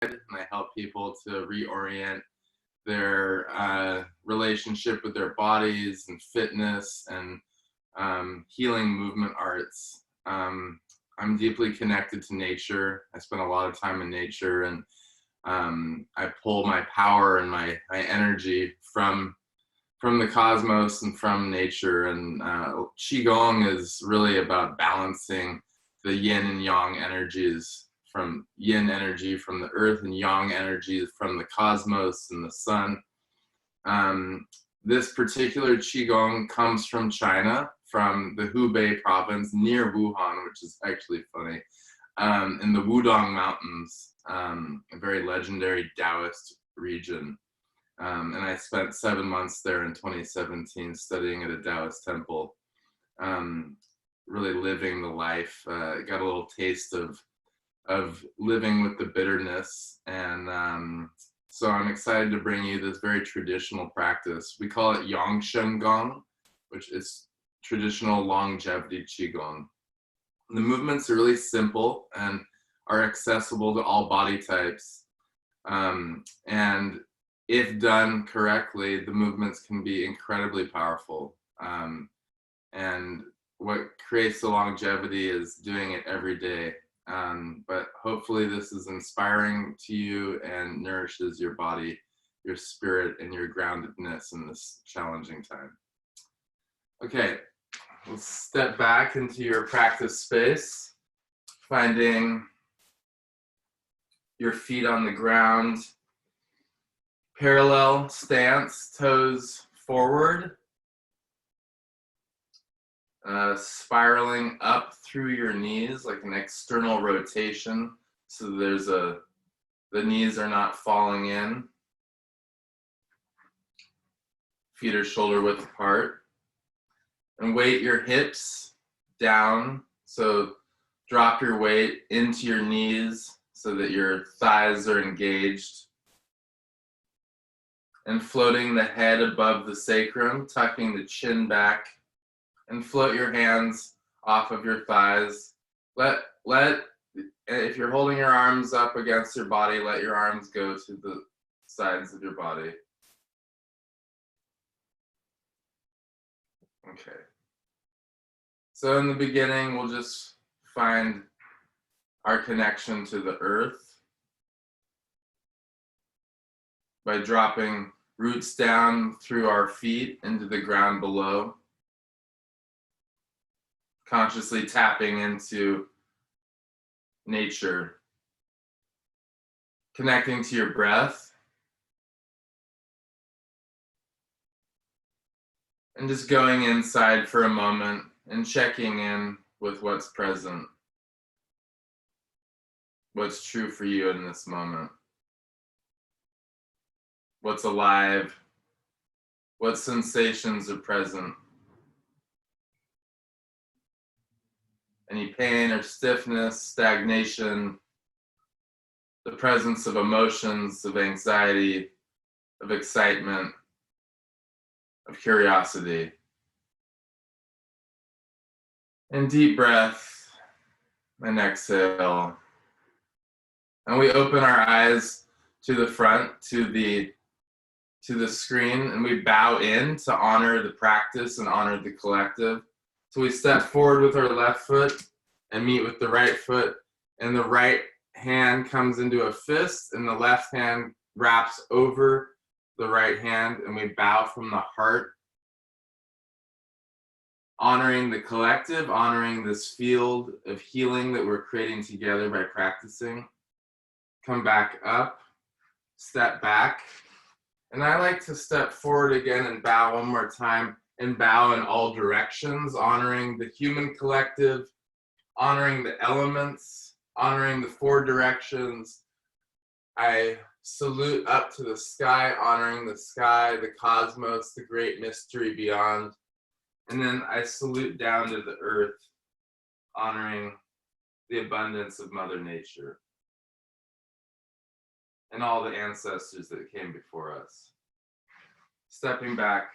and I help people to reorient their relationship with their bodies and fitness and healing movement arts. I'm deeply connected to nature. I spend a lot of time in nature, and I pull my power and my energy from the cosmos and from nature. And Qigong is really about balancing the yin and yang energies, from yin energy from the earth and yang energy from the cosmos and the sun. This particular Qigong comes from China, from the Hubei province near Wuhan, which is actually funny, in the Wudong Mountains, a very legendary Taoist region. And I spent 7 months there in 2017 studying at a Taoist temple, really living the life. Got a little taste of living with the bitterness. And so I'm excited to bring you this very traditional practice. We call it Yangshen Gong, which is traditional longevity Qigong. The movements are really simple and are accessible to all body types. And if done correctly, the movements can be incredibly powerful. And what creates the longevity is doing it every day. But hopefully this is inspiring to you and nourishes your body, your spirit, and your groundedness in this challenging time. Okay, let's step back into your practice space, finding your feet on the ground, parallel stance, toes forward, spiraling up through your knees like an external rotation, so the knees are not falling in. Feet are shoulder width apart. And weight your hips down, so drop your weight into your knees so that your thighs are engaged. And floating the head above the sacrum, tucking the chin back, and float your hands off of your thighs. If you're holding your arms up against your body, let your arms go to the sides of your body. Okay. So in the beginning, we'll just find our connection to the earth by dropping roots down through our feet into the ground below. Consciously tapping into nature, connecting to your breath, and just going inside for a moment and checking in with what's present, what's true for you in this moment, what's alive, what sensations are present. Any pain or stiffness, stagnation, the presence of emotions, of anxiety, of excitement, of curiosity. And deep breath and exhale. And we open our eyes to the front, to the screen, and we bow in to honor the practice and honor the collective. So we step forward with our left foot and meet with the right foot, and the right hand comes into a fist and the left hand wraps over the right hand, and we bow from the heart, honoring the collective, honoring this field of healing that we're creating together by practicing. Come back up, step back, and I like to step forward again and bow one more time, and bow in all directions, honoring the human collective, honoring the elements, honoring the four directions. I salute up to the sky, honoring the sky, the cosmos, the great mystery beyond. And then I salute down to the earth, honoring the abundance of Mother Nature and all the ancestors that came before us. Stepping back.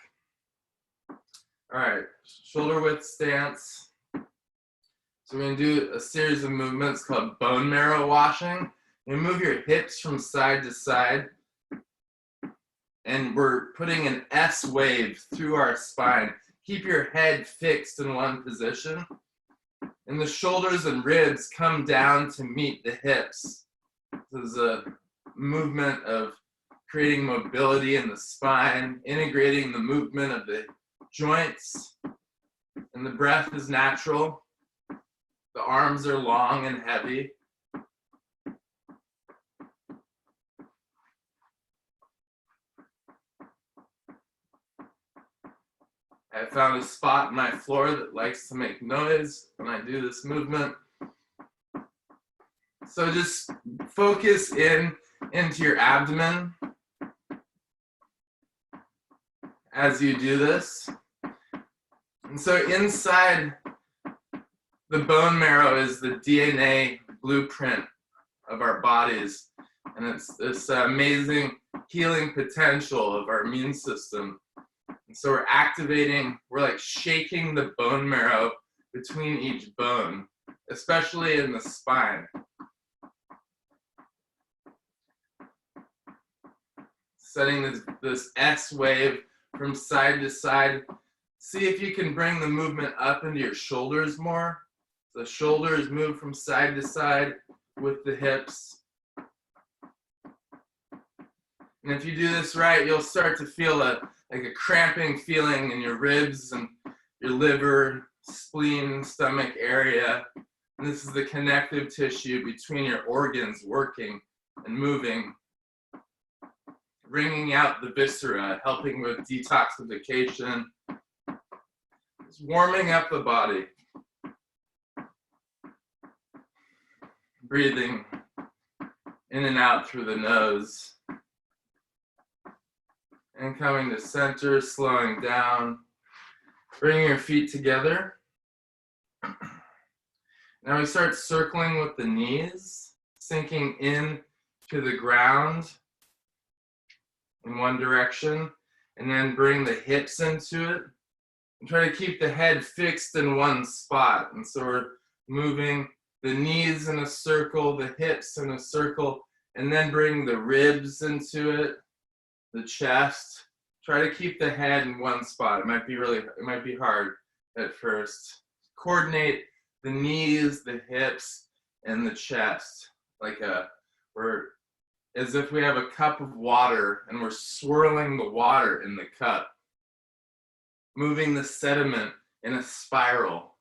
All right, shoulder width stance. So we're gonna do a series of movements called bone marrow washing. You move your hips from side to side, and we're putting an S wave through our spine. Keep your head fixed in one position, and the shoulders and ribs come down to meet the hips. This is a movement of creating mobility in the spine, integrating the movement of the joints, and the breath is natural. The arms are long and heavy. I found a spot in my floor that likes to make noise when I do this movement. So just focus into your abdomen as you do this. And so inside the bone marrow is the DNA blueprint of our bodies. And it's this amazing healing potential of our immune system. And so we're like shaking the bone marrow between each bone, especially in the spine. Setting this S wave from side to side. See if you can bring the movement up into your shoulders more. The shoulders move from side to side with the hips. And if you do this right, you'll start to feel like a cramping feeling in your ribs and your liver, spleen, stomach area. And this is the connective tissue between your organs working and moving, wringing out the viscera, helping with detoxification. It's warming up the body. Breathing in and out through the nose. And coming to center, slowing down. Bringing your feet together. Now we start circling with the knees, sinking in to the ground in one direction, and then bring the hips into it. And try to keep the head fixed in one spot. And so we're moving the knees in a circle, the hips in a circle, and then bring the ribs into it. The chest. Try to keep the head in one spot. It might be hard at first. Coordinate the knees, the hips, and the chest. As if we have a cup of water and we're swirling the water in the cup. Moving the sediment in a spiral.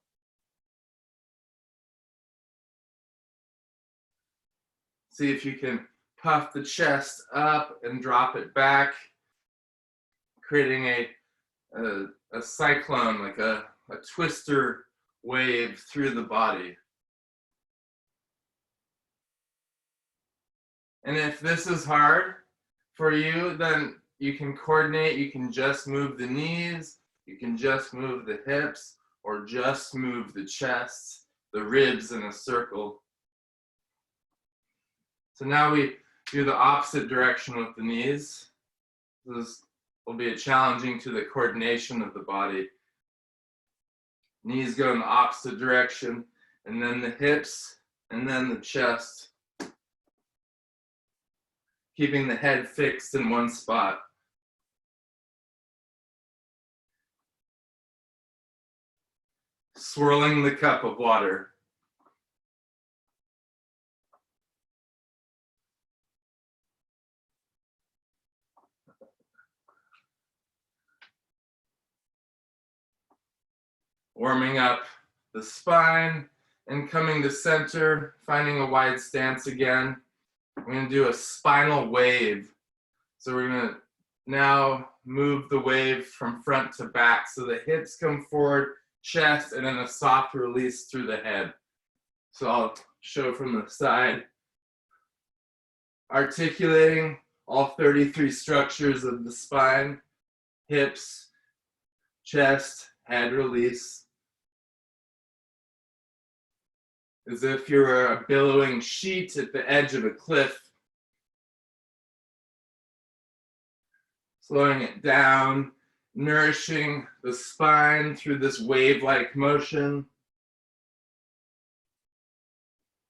See if you can puff the chest up and drop it back, creating a cyclone, like a twister wave through the body. And if this is hard for you, then you can coordinate, you can just move the knees, you can just move the hips, or just move the chest, the ribs in a circle. So now we do the opposite direction with the knees. This will be challenging to the coordination of the body. Knees go in the opposite direction, and then the hips, and then the chest. Keeping the head fixed in one spot. Swirling the cup of water. Warming up the spine and coming to center, finding a wide stance again. We're going to do a spinal wave. So we're going to now move the wave from front to back. So the hips come forward, chest, and then a soft release through the head. So I'll show from the side. Articulating all 33 structures of the spine, hips, chest, head release. As if you were a billowing sheet at the edge of a cliff. Slowing it down, nourishing the spine through this wave-like motion.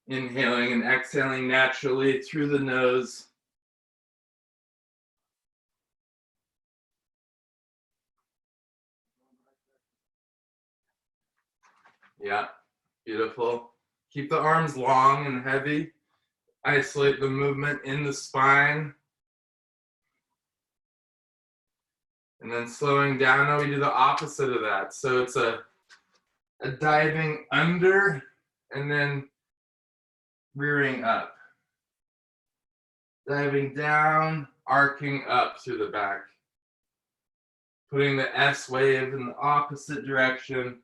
Inhaling and exhaling naturally through the nose. Yeah, beautiful. Keep the arms long and heavy. Isolate the movement in the spine. And then slowing down, now we do the opposite of that. So it's a diving under and then rearing up. Diving down, arcing up through the back. Putting the S wave in the opposite direction.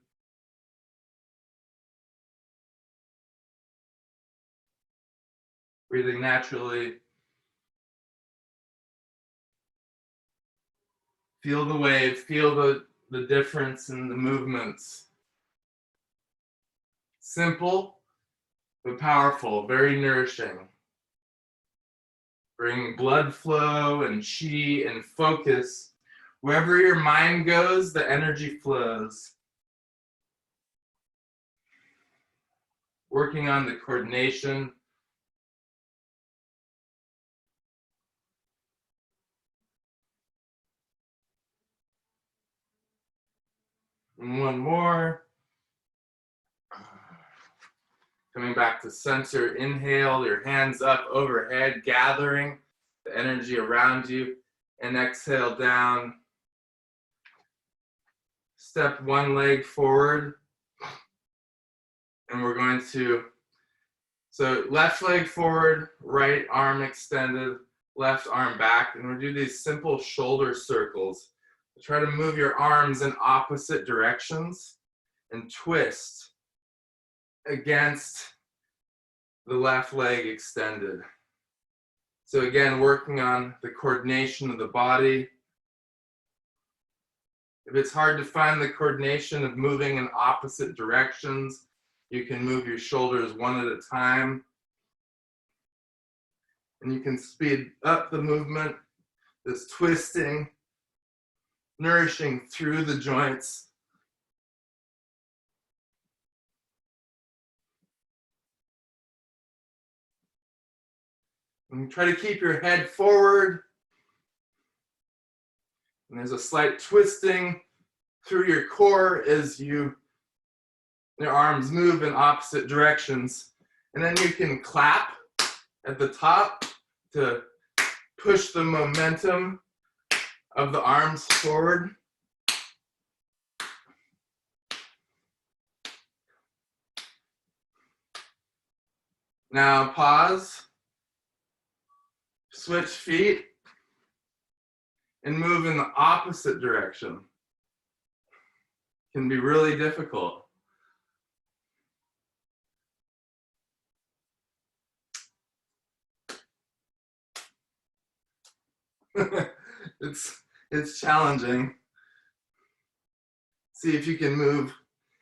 Breathing naturally. Feel the wave, feel the difference in the movements. Simple, but powerful, very nourishing. Bring blood flow and chi and focus. Wherever your mind goes, the energy flows. Working on the coordination. And one more. Coming back to center, inhale, your hands up overhead, gathering the energy around you, and exhale down. Step one leg forward, and we're going to, so left leg forward, right arm extended, left arm back, and we'll do these simple shoulder circles. Try to move your arms in opposite directions and twist against the left leg extended. So again, working on the coordination of the body. If it's hard to find the coordination of moving in opposite directions, you can move your shoulders one at a time. And you can speed up the movement, this twisting, nourishing through the joints. And try to keep your head forward. And there's a slight twisting through your core as your arms move in opposite directions. And then you can clap at the top to push the momentum of the arms forward. Now pause. Switch feet and move in the opposite direction. Can be really difficult. It's challenging. See if you can move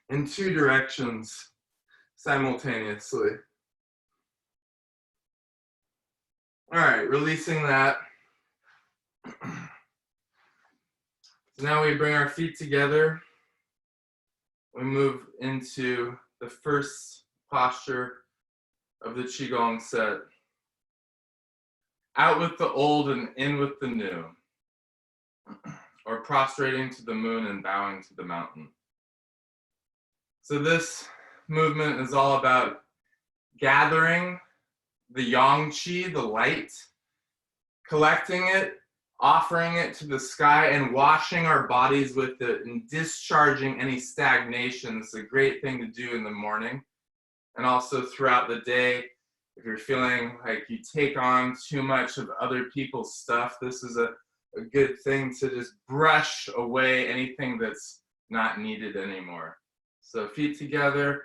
in two directions simultaneously. All right, releasing that. So now we bring our feet together. We move into the first posture of the Qigong set. Out with the old and in with the new. Or prostrating to the moon and bowing to the mountain. So this movement is all about gathering the yang qi, the light, collecting it, offering it to the sky, and washing our bodies with it and discharging any stagnation. It's a great thing to do in the morning and also throughout the day. If you're feeling like you take on too much of other people's stuff, this is a good thing to just brush away anything that's not needed anymore. So feet together,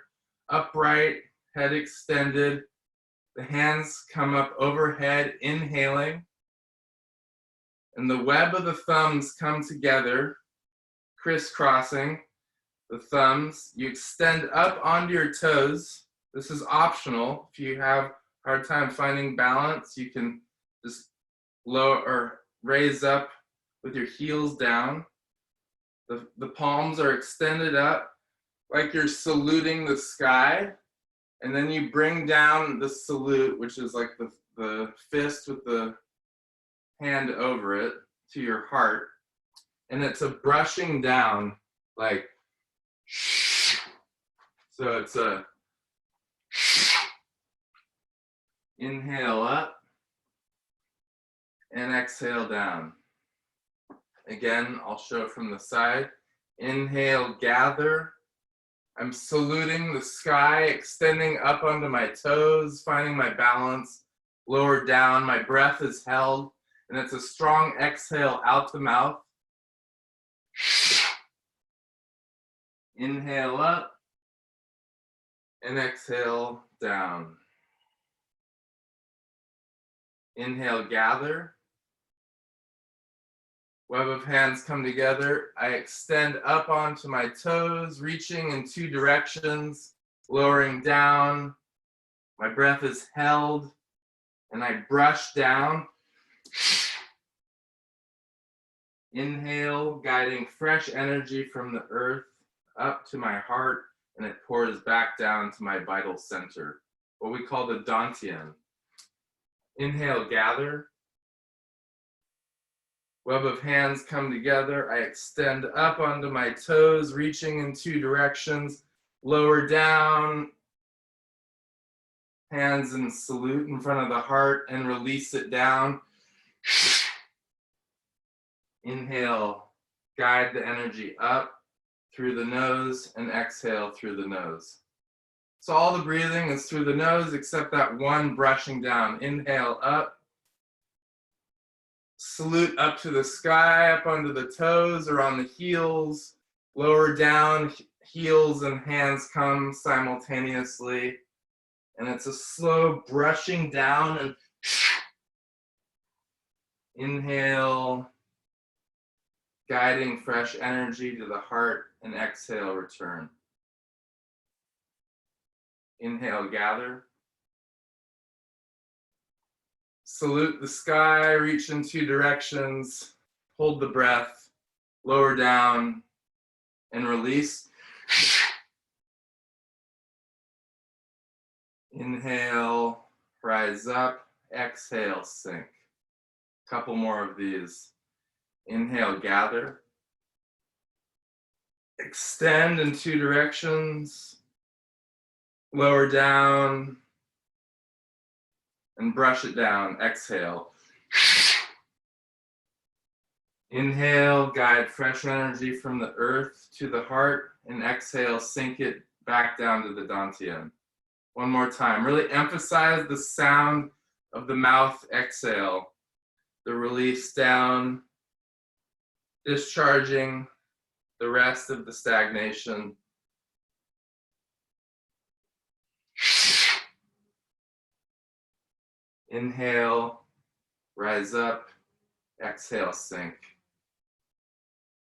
upright, head extended. The hands come up overhead, inhaling. And the web of the thumbs come together, crisscrossing the thumbs. You extend up onto your toes. This is optional. If you have a hard time finding balance, you can just lower or raise up with your heels down. The palms are extended up like you're saluting the sky. And then you bring down the salute, which is like the fist with the hand over it, to your heart. And it's a brushing down, like, so it's a inhale up and exhale down. Again, I'll show from the side. Inhale, gather. I'm saluting the sky, extending up onto my toes, finding my balance, lower down. My breath is held, and it's a strong exhale out the mouth. Inhale up and exhale down. Inhale, gather. Web of hands come together. I extend up onto my toes, reaching in two directions, lowering down. My breath is held, and I brush down. Inhale, guiding fresh energy from the earth up to my heart, and it pours back down to my vital center, what we call the dantian. Inhale, gather. Web of hands come together. I extend up onto my toes, reaching in two directions, lower down. Hands in salute in front of the heart and release it down. Inhale, guide the energy up through the nose and exhale through the nose. So all the breathing is through the nose except that one brushing down. Inhale up. Salute up to the sky, up onto the toes or on the heels. Lower down, heels and hands come simultaneously. And it's a slow brushing down and inhale, guiding fresh energy to the heart, and exhale, return. Inhale, gather. Salute the sky, reach in two directions, hold the breath, lower down, and release. Inhale, rise up, exhale, sink. Couple more of these. Inhale, gather. Extend in two directions, lower down, and brush it down. Exhale. Inhale, guide fresh energy from the earth to the heart, and exhale, sink it back down to the dantian. One more time. Really emphasize the sound of the mouth exhale, the release down, discharging the rest of the stagnation. Inhale, rise up, exhale, sink.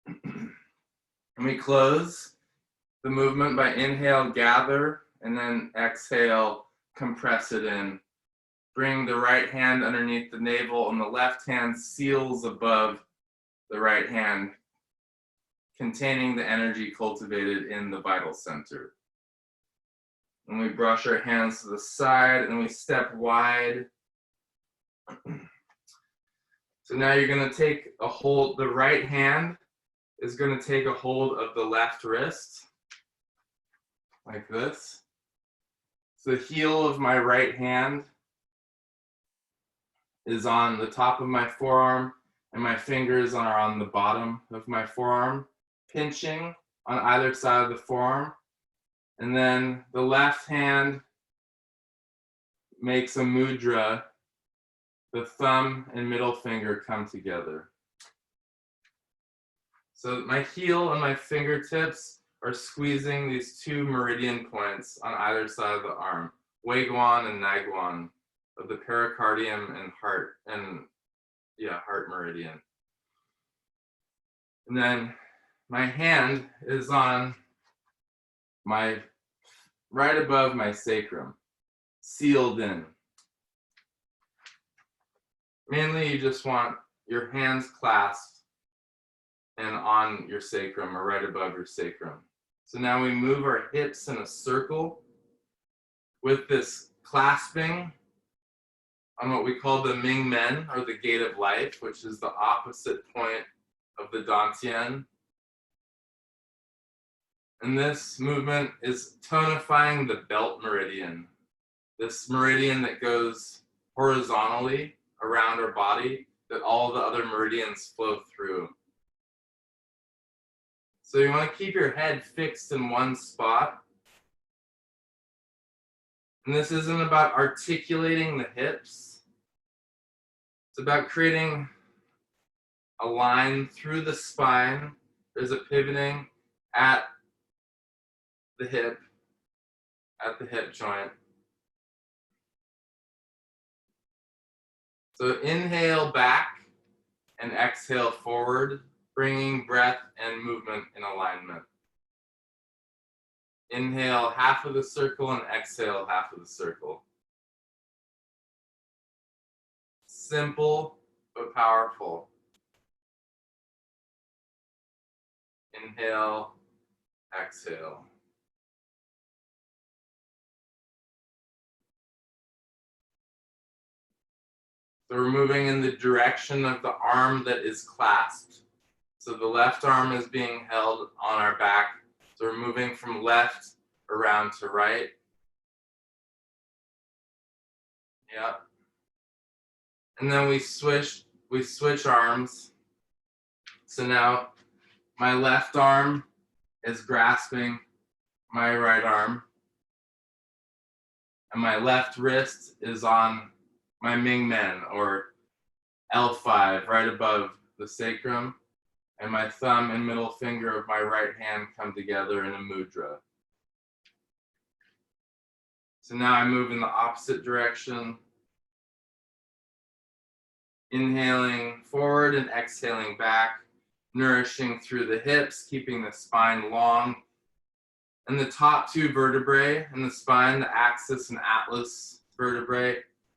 And we close the movement by inhale, gather, and then exhale, compress it in. Bring the right hand underneath the navel, and the left hand seals above the right hand, containing the energy cultivated in the vital center. And we brush our hands to the side, and we step wide. So now you're going to take a hold, the right hand is going to take a hold of the left wrist, like this. So the heel of my right hand is on the top of my forearm, and my fingers are on the bottom of my forearm, pinching on either side of the forearm. And then the left hand makes a mudra. The thumb and middle finger come together. So my heel and my fingertips are squeezing these two meridian points on either side of the arm, Weiguan and Naiguan, of the pericardium and heart, heart meridian. And then my hand is on right above my sacrum, sealed in. Mainly you just want your hands clasped and on your sacrum or right above your sacrum. So now we move our hips in a circle. with this clasping on what we call the Ming Men, or the gate of life, which is the opposite point of the Dantian. And this movement is tonifying the belt meridian, this meridian that goes horizontally around our body, that all the other meridians flow through. So you want to keep your head fixed in one spot. And this isn't about articulating the hips. It's about creating a line through the spine. There's a pivoting at the hip joint. So inhale back and exhale forward, bringing breath and movement in alignment. Inhale half of the circle and exhale half of the circle. Simple but powerful. Inhale, exhale. So we're moving in the direction of the arm that is clasped. So the left arm is being held on our back. So we're moving from left around to right. Yep. And then we switch arms. So now my left arm is grasping my right arm. And my left wrist is on my Ming Men, or L5, right above the sacrum. And my thumb and middle finger of my right hand come together in a mudra. So now I move in the opposite direction. Inhaling forward and exhaling back, nourishing through the hips, keeping the spine long. And the top two vertebrae in the spine, the axis and atlas vertebrae,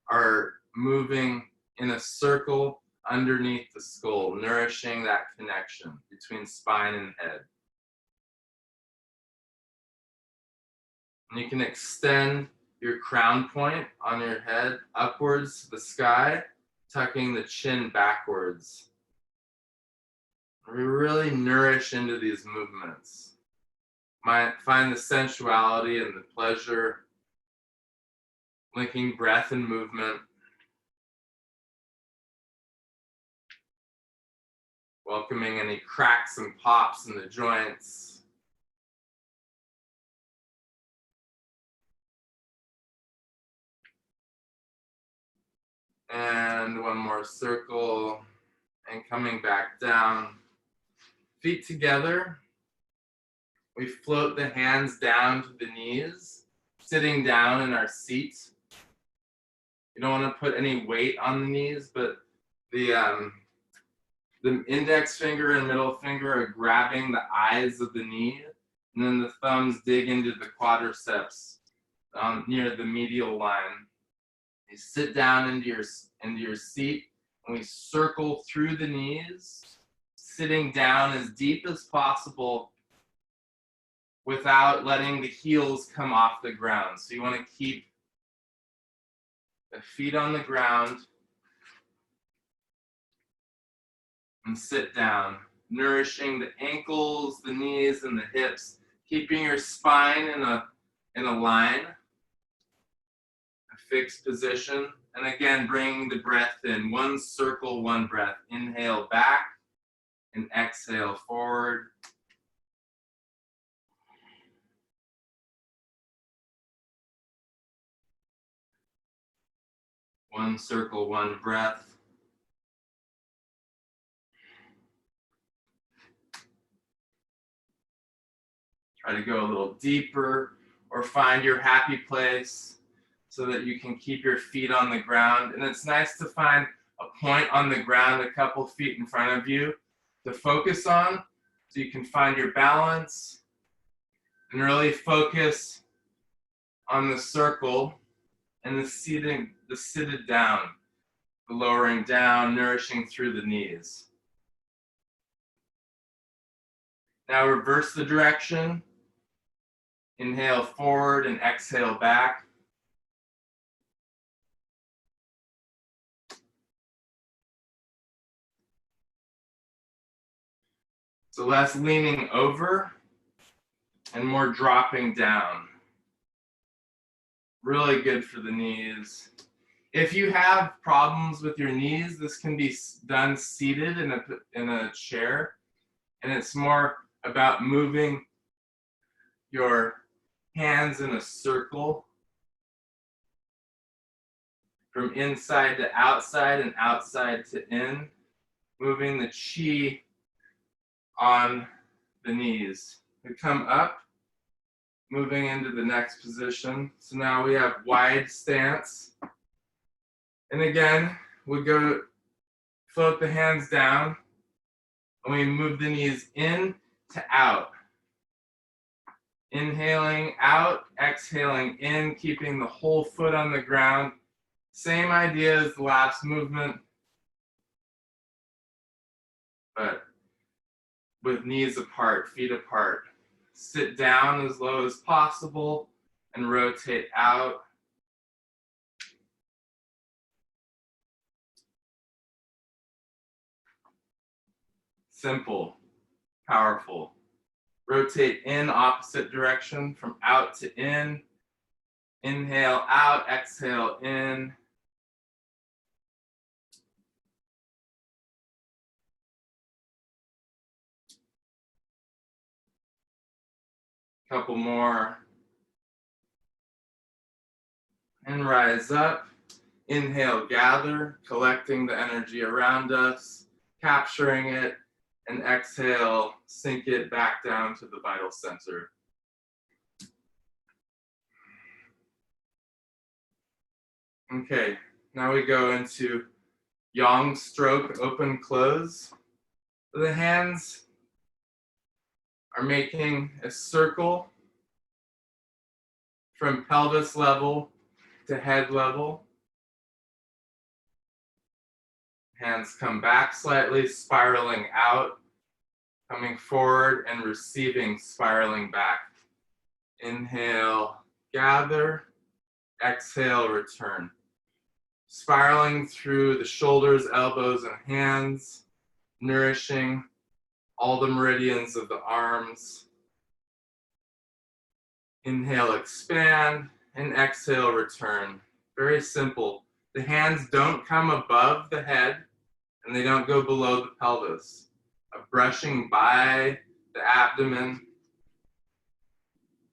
are moving in a circle underneath the skull, nourishing that connection between spine and head. And you can extend your crown point on your head upwards to the sky, tucking the chin backwards. We really nourish into these movements. Find the sensuality and the pleasure, linking breath and movement. Welcoming any cracks and pops in the joints. And one more circle, and coming back down. Feet together. We float the hands down to the knees, sitting down in our seat. You don't want to put any weight on the knees, but the index finger and middle finger are grabbing the eyes of the knee, and then the thumbs dig into the quadriceps near the medial line. You sit down into your seat, and we circle through the knees, sitting down as deep as possible without letting the heels come off the ground. So you want to keep the feet on the ground and sit down, nourishing the ankles, the knees, and the hips, keeping your spine in a line, a fixed position. And again, bringing the breath in. One circle, one breath. Inhale back and exhale forward. One circle, one breath. Try to go a little deeper, or find your happy place so that you can keep your feet on the ground. And it's nice to find a point on the ground a couple feet in front of you to focus on, so you can find your balance and really focus on the circle and the seated down, the lowering down, nourishing through the knees. Now reverse the direction. Inhale forward and exhale back. So less leaning over and more dropping down. Really good for the knees. If you have problems with your knees, this can be done seated in a chair. And it's more about moving your hands in a circle from inside to outside and outside to in, moving the chi on the knees. We come up, moving into the next position. So now we have wide stance. And again, we go float the hands down and we move the knees in to out. Inhaling out, exhaling in, keeping the whole foot on the ground. Same idea as the last movement, but with knees apart, feet apart. Sit down as low as possible and rotate out. Simple, powerful. Rotate in opposite direction from out to in. Inhale out, exhale in. Couple more. And rise up. Inhale, gather, collecting the energy around us, capturing it, and exhale, sink it back down to the vital center. Okay, now we go into yang stroke, open, close. The hands are making a circle from pelvis level to head level. Hands come back slightly, spiraling out, coming forward and receiving, spiraling back. Inhale, gather, exhale, return. Spiraling through the shoulders, elbows, and hands, nourishing all the meridians of the arms. Inhale, expand, and exhale, return. Very simple. The hands don't come above the head, and they don't go below the pelvis. A brushing by the abdomen,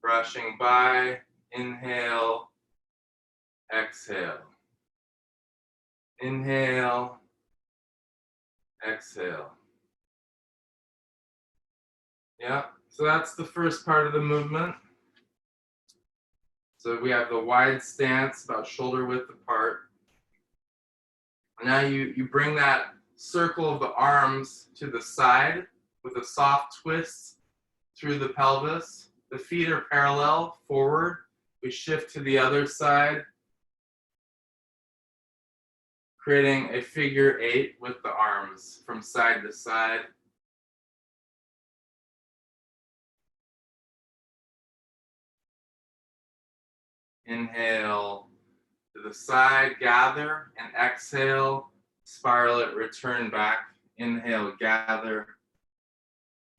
brushing by, inhale, exhale. Inhale, exhale. Yeah, so that's the first part of the movement. So we have the wide stance, about shoulder width apart. Now you bring that circle of the arms to the side with a soft twist through the pelvis. The feet are parallel forward. We shift to the other side, creating a figure 8 with the arms from side to side. Inhale to the side, gather, and exhale, spiral it, return back. Inhale, gather.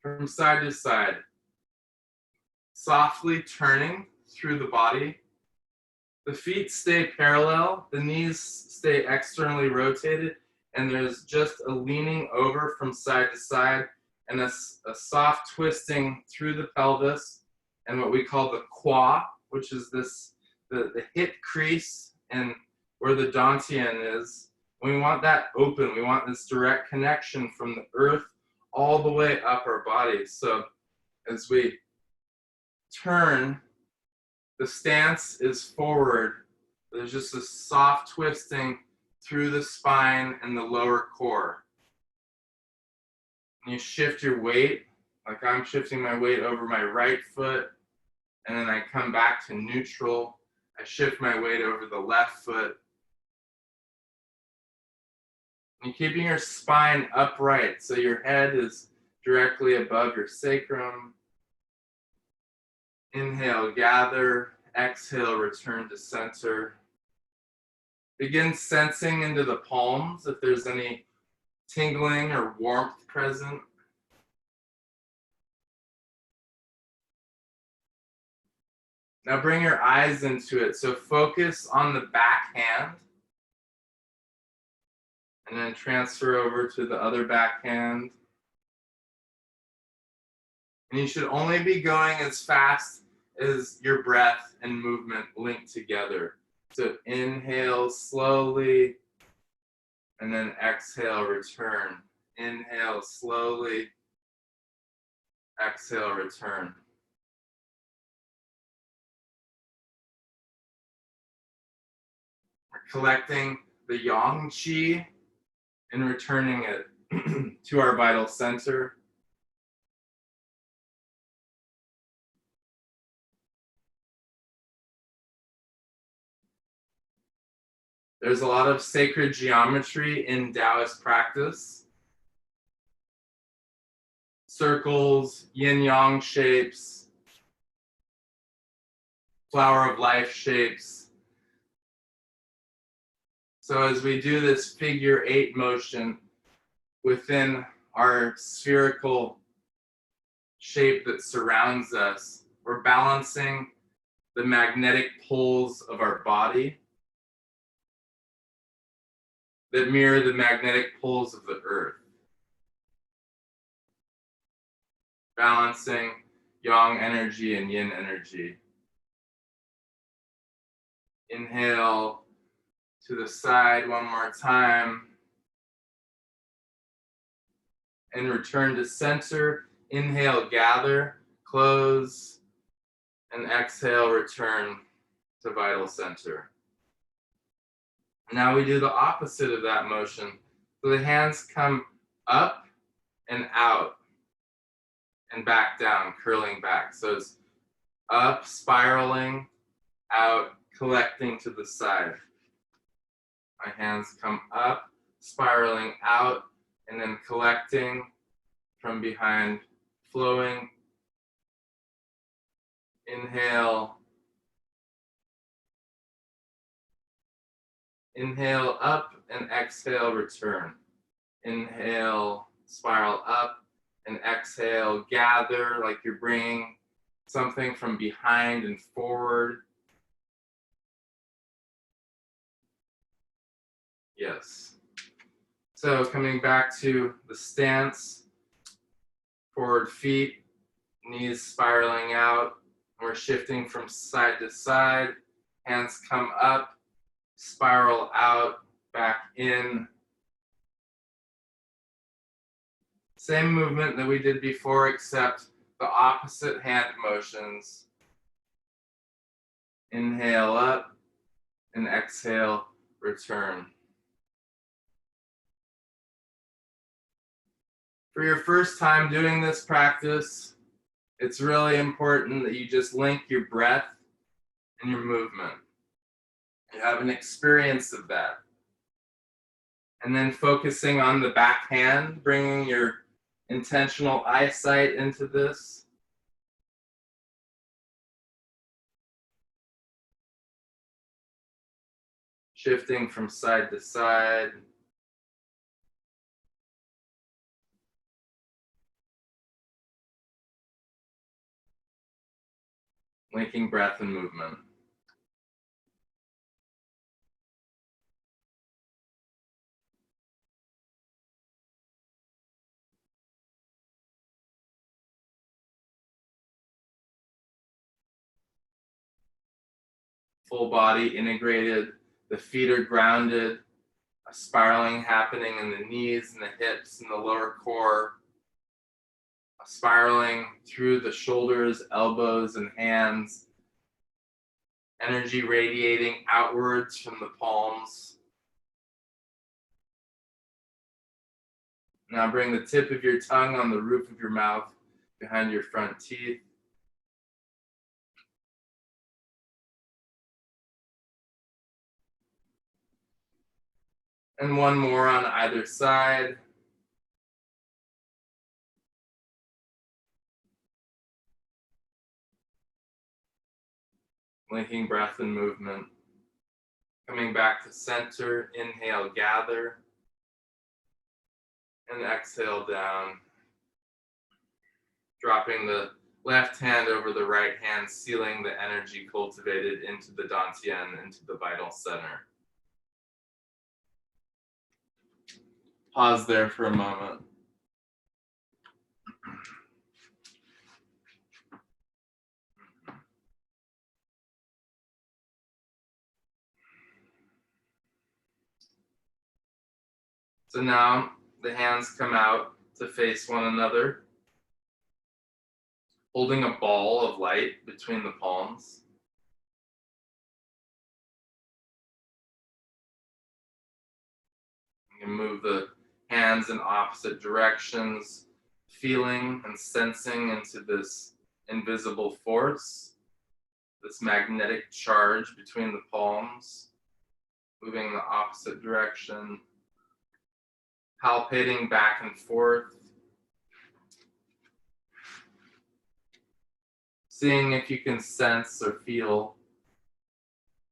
From side to side, softly turning through the body. The feet stay parallel, the knees stay externally rotated, and there's just a leaning over from side to side and a soft twisting through the pelvis and what we call the quad, which is the hip crease and where the dantian is. We want that open. We want this direct connection from the earth all the way up our body. So as we turn, the stance is forward. There's just a soft twisting through the spine and the lower core. And you shift your weight, like I'm shifting my weight over my right foot, and then I come back to neutral. I shift my weight over the left foot. And you're keeping your spine upright, so your head is directly above your sacrum. Inhale, gather. Exhale, return to center. Begin sensing into the palms if there's any tingling or warmth present. Now bring your eyes into it. So focus on the back hand. And then transfer over to the other back hand. And you should only be going as fast as your breath and movement link together. So inhale slowly, and then exhale, return. Inhale slowly, exhale, return. We're collecting the yang qi and returning it to our vital center. There's a lot of sacred geometry in Taoist practice. Circles, yin-yang shapes, flower of life shapes. So as we do this figure 8 motion within our spherical shape that surrounds us, we're balancing the magnetic poles of our body that mirror the magnetic poles of the earth. Balancing yang energy and yin energy. Inhale to the side one more time. And return to center. Inhale, gather, close, and exhale, return to vital center. Now we do the opposite of that motion. So the hands come up and out and back down, curling back. So it's up, spiraling, out, collecting to the side. My hands come up, spiraling out, and then collecting from behind, flowing. Inhale. Inhale up and exhale, return. Inhale, spiral up, and exhale, gather like you're bringing something from behind and forward. Yes. So coming back to the stance, forward feet, knees spiraling out. We're shifting from side to side. Hands come up, spiral out, back in. Same movement that we did before, except the opposite hand motions. Inhale up and exhale, return. For your first time doing this practice, it's really important that you just link your breath and your movement. You have an experience of that. And then focusing on the back hand, bringing your intentional eyesight into this. Shifting from side to side. Linking breath and movement. Full body integrated, the feet are grounded, a spiraling happening in the knees and the hips and the lower core, a spiraling through the shoulders, elbows, and hands, energy radiating outwards from the palms. Now bring the tip of your tongue on the roof of your mouth behind your front teeth. And one more on either side. Linking breath and movement. Coming back to center, inhale, gather. And exhale down. Dropping the left hand over the right hand, sealing the energy cultivated into the dantian, into the vital center. Pause there for a moment. So now the hands come out to face one another, holding a ball of light between the palms. You can move the hands in opposite directions, feeling and sensing into this invisible force, this magnetic charge between the palms, moving in the opposite direction, palpating back and forth, seeing if you can sense or feel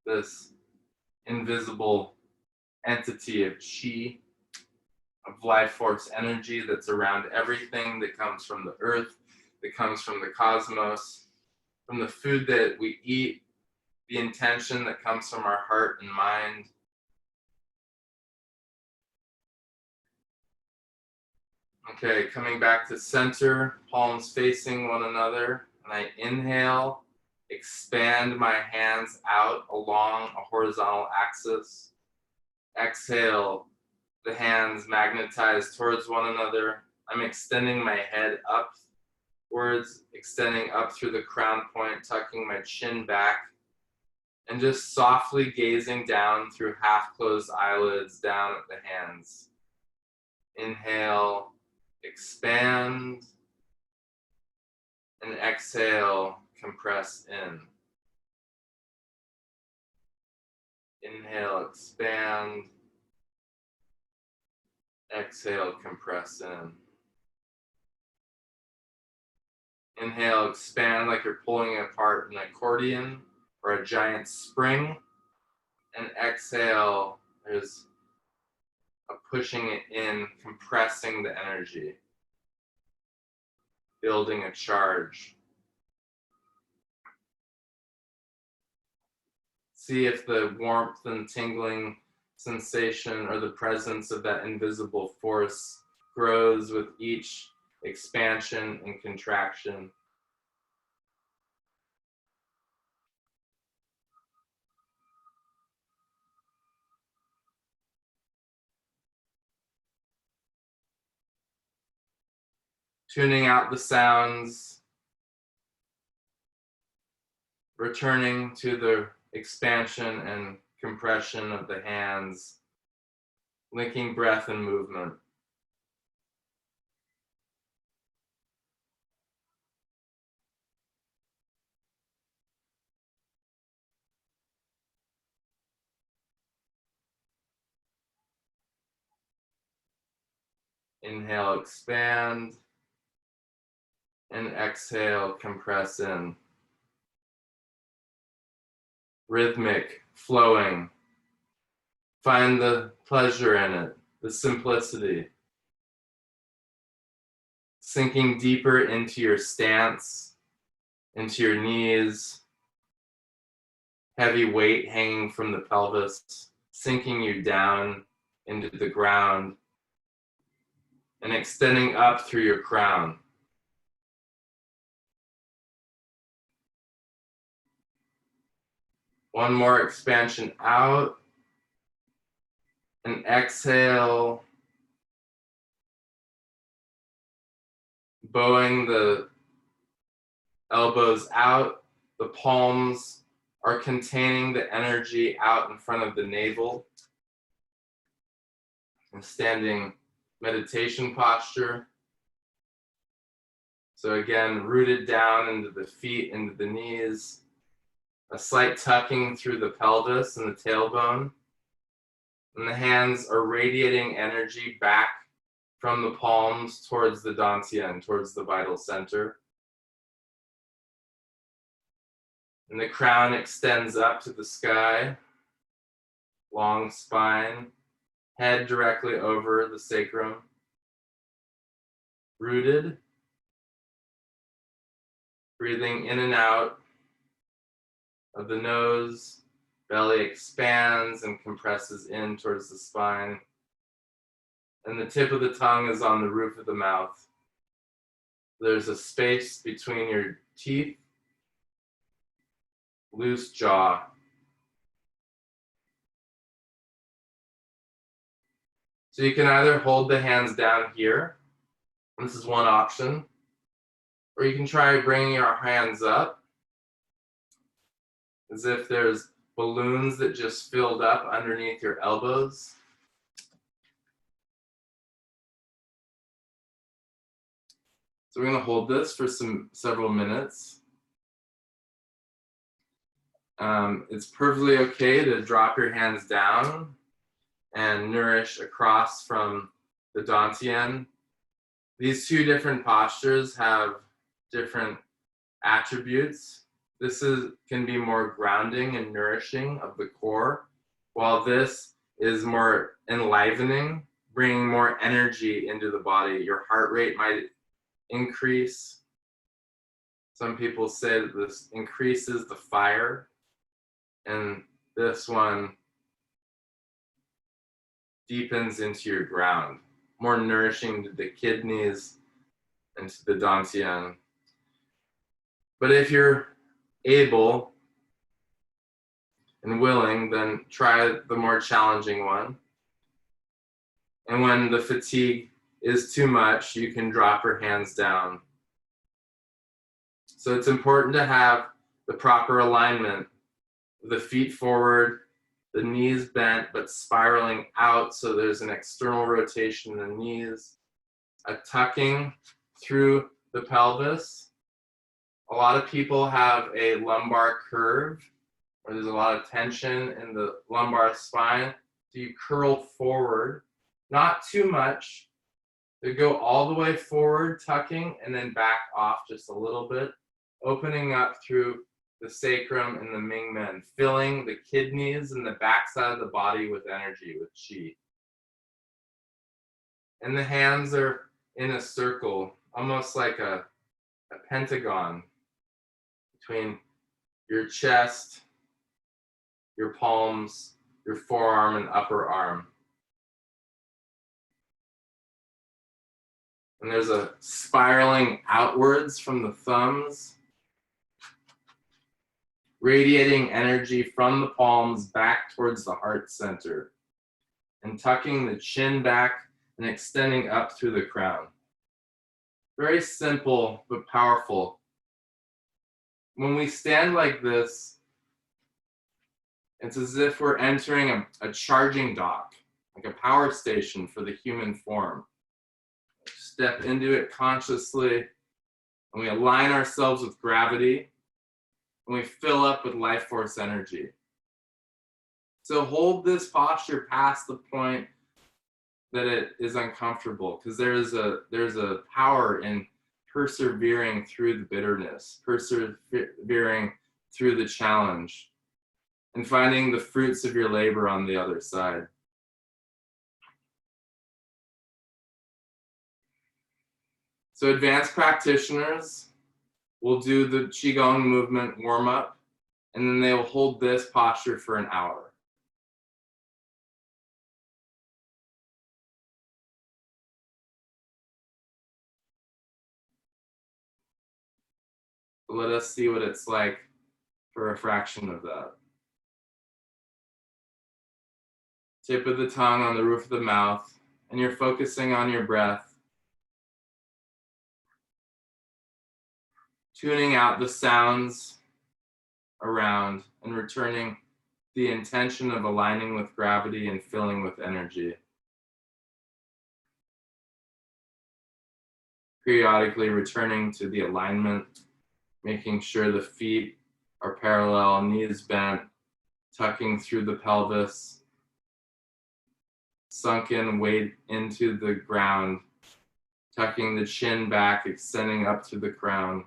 this invisible entity of chi, of life force energy that's around everything, that comes from the earth, that comes from the cosmos, from the food that we eat, the intention that comes from our heart and mind. Okay, coming back to center, palms facing one another, and I inhale, expand my hands out along a horizontal axis. Exhale, the hands magnetize towards one another. I'm extending my head upwards, extending up through the crown point, tucking my chin back, and just softly gazing down through half-closed eyelids down at the hands. Inhale, expand, and exhale, compress in. Inhale, expand. Exhale, compress in. Inhale, expand like you're pulling apart an accordion or a giant spring. And exhale, there's a pushing it in, compressing the energy, building a charge. See if the warmth and tingling sensation or the presence of that invisible force grows with each expansion and contraction. Tuning out the sounds, returning to the expansion and compression of the hands, linking breath and movement. Inhale, expand, and exhale, compress in. Rhythmic, flowing. Find the pleasure in it, the simplicity. Sinking deeper into your stance, into your knees, heavy weight hanging from the pelvis, sinking you down into the ground, and extending up through your crown. One more expansion out, and exhale, bowing the elbows out. The palms are containing the energy out in front of the navel. And standing meditation posture. So again, rooted down into the feet, into the knees. A slight tucking through the pelvis and the tailbone. And the hands are radiating energy back from the palms towards the dantian, towards the vital center. And the crown extends up to the sky, long spine, head directly over the sacrum. Rooted. Breathing in and out of the nose, belly expands and compresses in towards the spine. And the tip of the tongue is on the roof of the mouth. There's a space between your teeth, loose jaw. So you can either hold the hands down here, this is one option, or you can try bringing your hands up as if there's balloons that just filled up underneath your elbows. So we're going to hold this for several minutes. It's perfectly okay to drop your hands down and nourish across from the dantian. These two different postures have different attributes. This can be more grounding and nourishing of the core, while this is more enlivening, bringing more energy into the body. Your heart rate might increase. Some people say that this increases the fire, and this one deepens into your ground, more nourishing to the kidneys and to the dantian. But if you're able and willing, then try the more challenging one. And when the fatigue is too much, you can drop your hands down. So it's important to have the proper alignment, the feet forward, the knees bent but spiraling out, so there's an external rotation in the knees, a tucking through the pelvis. A lot of people have a lumbar curve, where there's a lot of tension in the lumbar spine. So you curl forward, not too much. You go all the way forward, tucking, and then back off just a little bit, opening up through the sacrum and the Mingmen, filling the kidneys and the backside of the body with energy, with qi. And the hands are in a circle, almost like a pentagon between your chest, your palms, your forearm and upper arm. And there's a spiraling outwards from the thumbs, radiating energy from the palms back towards the heart center, and tucking the chin back and extending up through the crown. Very simple but powerful. When we stand like this, it's as if we're entering a charging dock, like a power station for the human form. Step into it consciously, and we align ourselves with gravity, and we fill up with life force energy. So hold this posture past the point that it is uncomfortable, because there's a power in persevering through the bitterness, persevering through the challenge, and finding the fruits of your labor on the other side. So advanced practitioners will do the Qigong movement warm-up, and then they will hold this posture for an hour. Let us see what it's like for a fraction of that. Tip of the tongue on the roof of the mouth, and you're focusing on your breath. Tuning out the sounds around and returning the intention of aligning with gravity and filling with energy. Periodically returning to the alignment, making sure the feet are parallel, knees bent, tucking through the pelvis, sunken weight into the ground, tucking the chin back, extending up through the crown.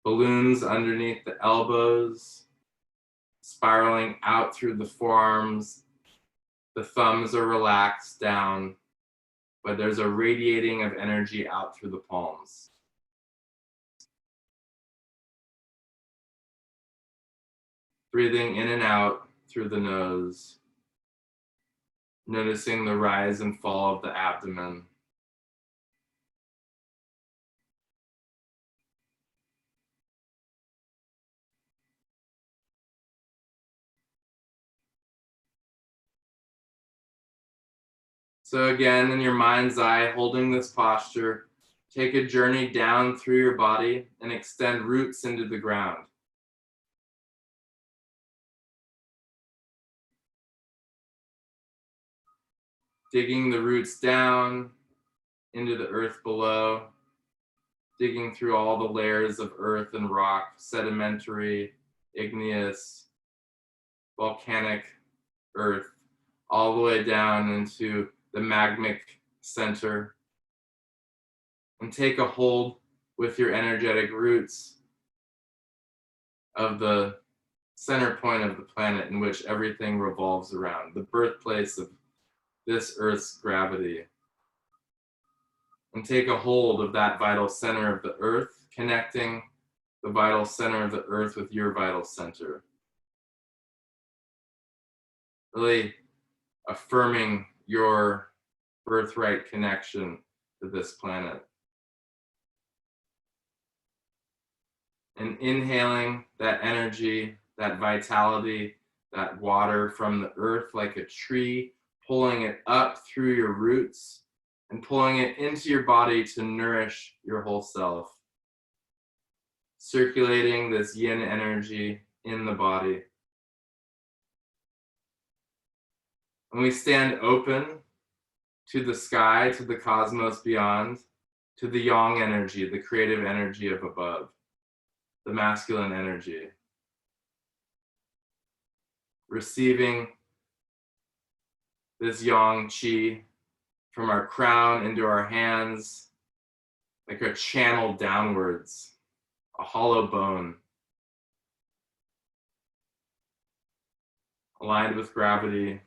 Balloons underneath the elbows, spiraling out through the forearms. The thumbs are relaxed down, but there's a radiating of energy out through the palms. Breathing in and out through the nose. Noticing the rise and fall of the abdomen. So again, in your mind's eye, holding this posture, take a journey down through your body and extend roots into the ground. Digging the roots down into the earth below, digging through all the layers of earth and rock, sedimentary, igneous, volcanic earth, all the way down into the magmic center. And take a hold with your energetic roots of the center point of the planet in which everything revolves around, the birthplace of this Earth's gravity. And take a hold of that vital center of the earth, connecting the vital center of the earth with your vital center. Really affirming your birthright connection to this planet. And inhaling that energy, that vitality, that water from the earth like a tree, pulling it up through your roots and pulling it into your body to nourish your whole self. Circulating this yin energy in the body. And we stand open to the sky, to the cosmos beyond, to the yang energy, the creative energy of above, the masculine energy. Receiving this yang qi from our crown into our hands, like a channel downwards, a hollow bone, aligned with gravity,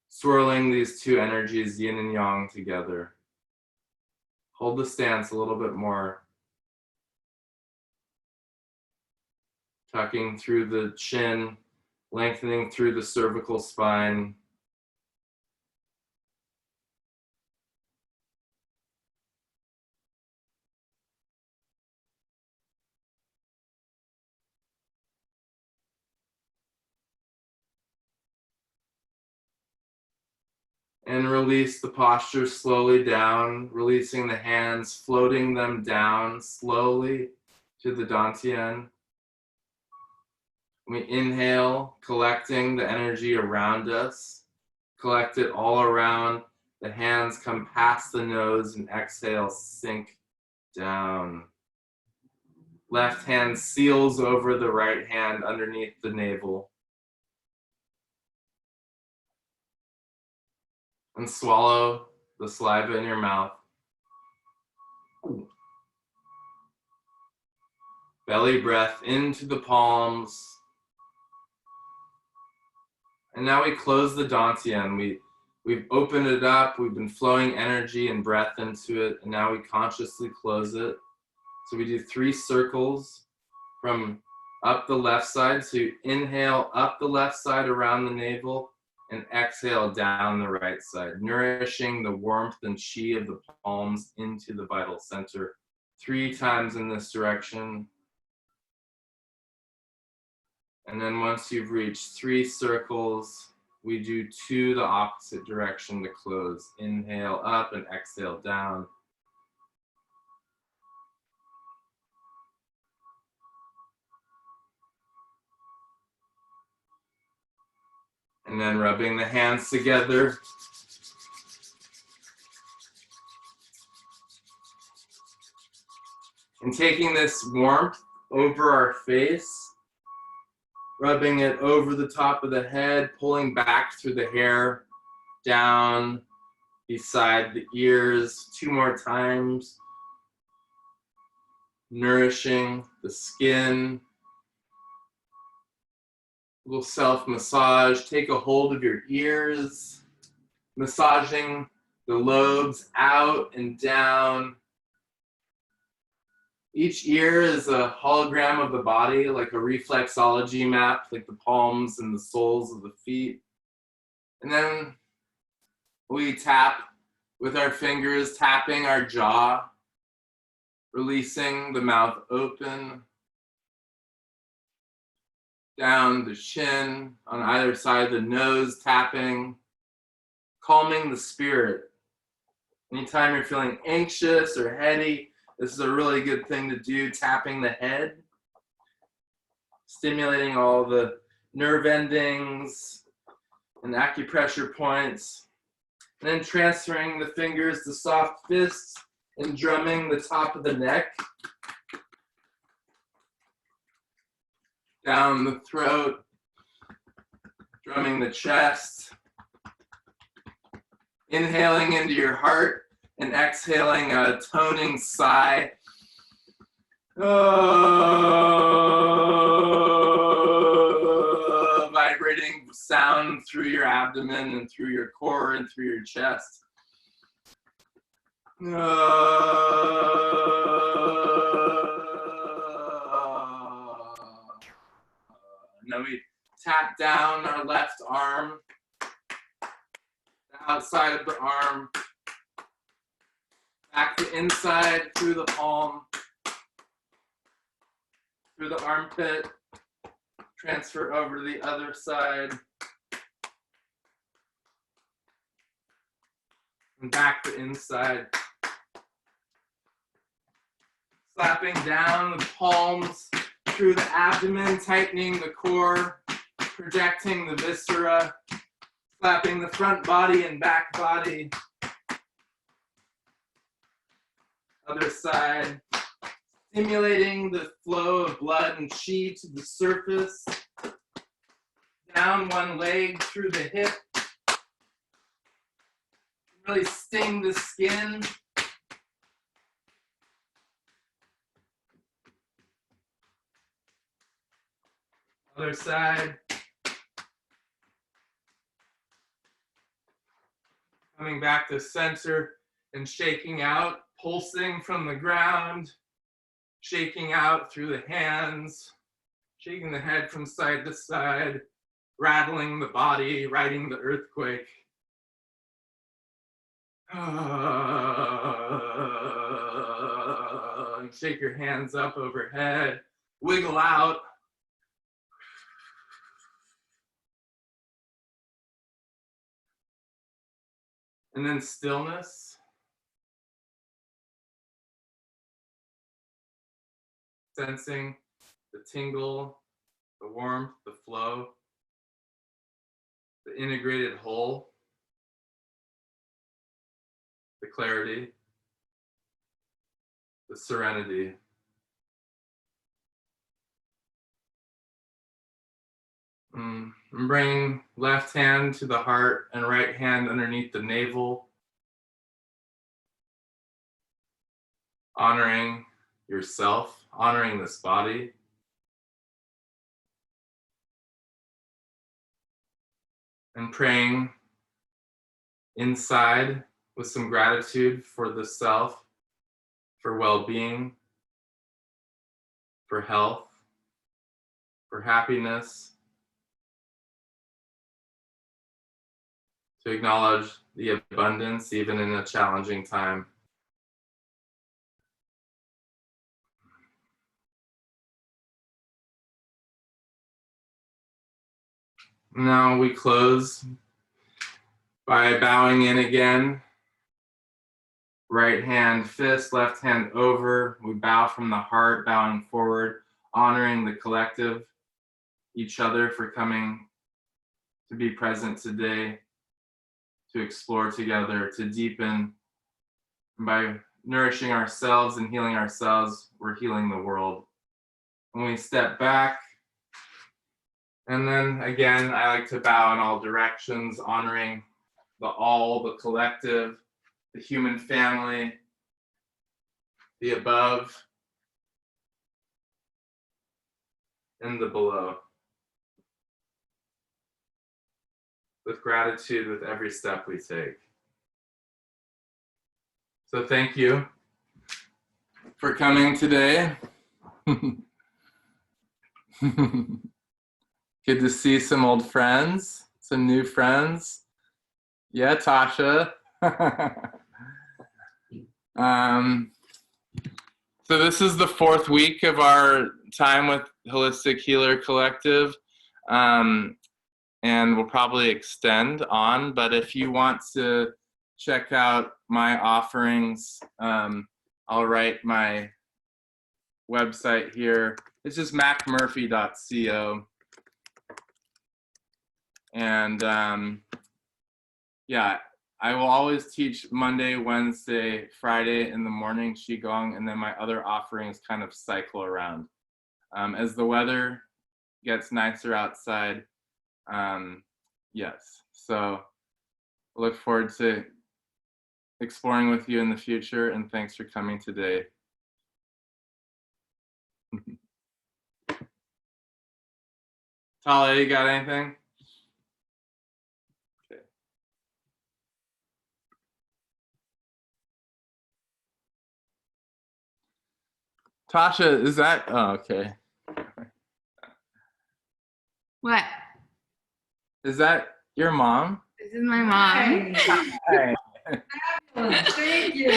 swirling these two energies, yin and yang, together. Hold the stance a little bit more. Tucking through the chin, lengthening through the cervical spine. And release the posture slowly down, releasing the hands, floating them down slowly to the dantian. We inhale, collecting the energy around us. Collect it all around. The hands come past the nose and exhale, sink down. Left hand seals over the right hand underneath the navel. And swallow the saliva in your mouth. Belly breath into the palms. And now we close the dantian. We've opened it up. We've been flowing energy and breath into it. And now we consciously close it. So we do 3 circles from up the left side. So you inhale up the left side around the navel and exhale down the right side, nourishing the warmth and qi of the palms into the vital center. 3 times in this direction. And then once you've reached 3 circles, we do 2 the opposite direction to close. Inhale up and exhale down. And then rubbing the hands together. And taking this warmth over our face, rubbing it over the top of the head, pulling back through the hair, down beside the ears, 2 more times. Nourishing the skin. A little self-massage. Take a hold of your ears, massaging the lobes out and down. Each ear is a hologram of the body, like a reflexology map, like the palms and the soles of the feet. And then we tap with our fingers, tapping our jaw, releasing the mouth open, down the chin, on either side of the nose, tapping, calming the spirit. Anytime you're feeling anxious or heady, this is a really good thing to do, tapping the head, stimulating all the nerve endings and acupressure points, and then transferring the fingers to soft fists and drumming the top of the neck, down the throat, drumming the chest, inhaling into your heart and exhaling a toning sigh. Vibrating sound through your abdomen and through your core and through your chest. And then we tap down our left arm, the outside of the arm, back to inside through the palm, through the armpit, transfer over to the other side, and back to inside. Slapping down the palms through the abdomen, tightening the core, projecting the viscera, slapping the front body and back body. Other side. Stimulating the flow of blood and chi to the surface. Down one leg through the hip. Really sting the skin. Other side. Coming back to center and shaking out, pulsing from the ground, shaking out through the hands, shaking the head from side to side, rattling the body, riding the earthquake. Shake your hands up overhead, wiggle out. And then stillness. Sensing the tingle, the warmth, the flow, the integrated whole, the clarity, the serenity. And bring left hand to the heart and right hand underneath the navel, honoring yourself, honoring this body. And praying inside with some gratitude for the self, for well-being, for health, for happiness, to acknowledge the abundance even in a challenging time. Now we close by bowing in again. Right hand fist, left hand over. We bow from the heart, bowing forward, honoring the collective, each other for coming to be present today, to explore together, to deepen. And by nourishing ourselves and healing ourselves, we're healing the world. When we step back, and then again, I like to bow in all directions, honoring the all, the collective, the human family, the above, and the below. With gratitude with every step we take. So thank you for coming today. Good to see some old friends, some new friends. Yeah, Tasha. So this is the 4th week of our time with Holistic Healer Collective. And we'll probably extend on, but if you want to check out my offerings, I'll write my website here. It's just macmurphy.co. And yeah, I will always teach Monday, Wednesday, Friday in the morning Qigong, and then my other offerings kind of cycle around. As the weather gets nicer outside, yes, so look forward to exploring with you in the future, and thanks for coming today. Talia, you got anything? Okay. Tasha, is that, oh, okay. What? Is that your mom? This is my mom. Hi. Thank you.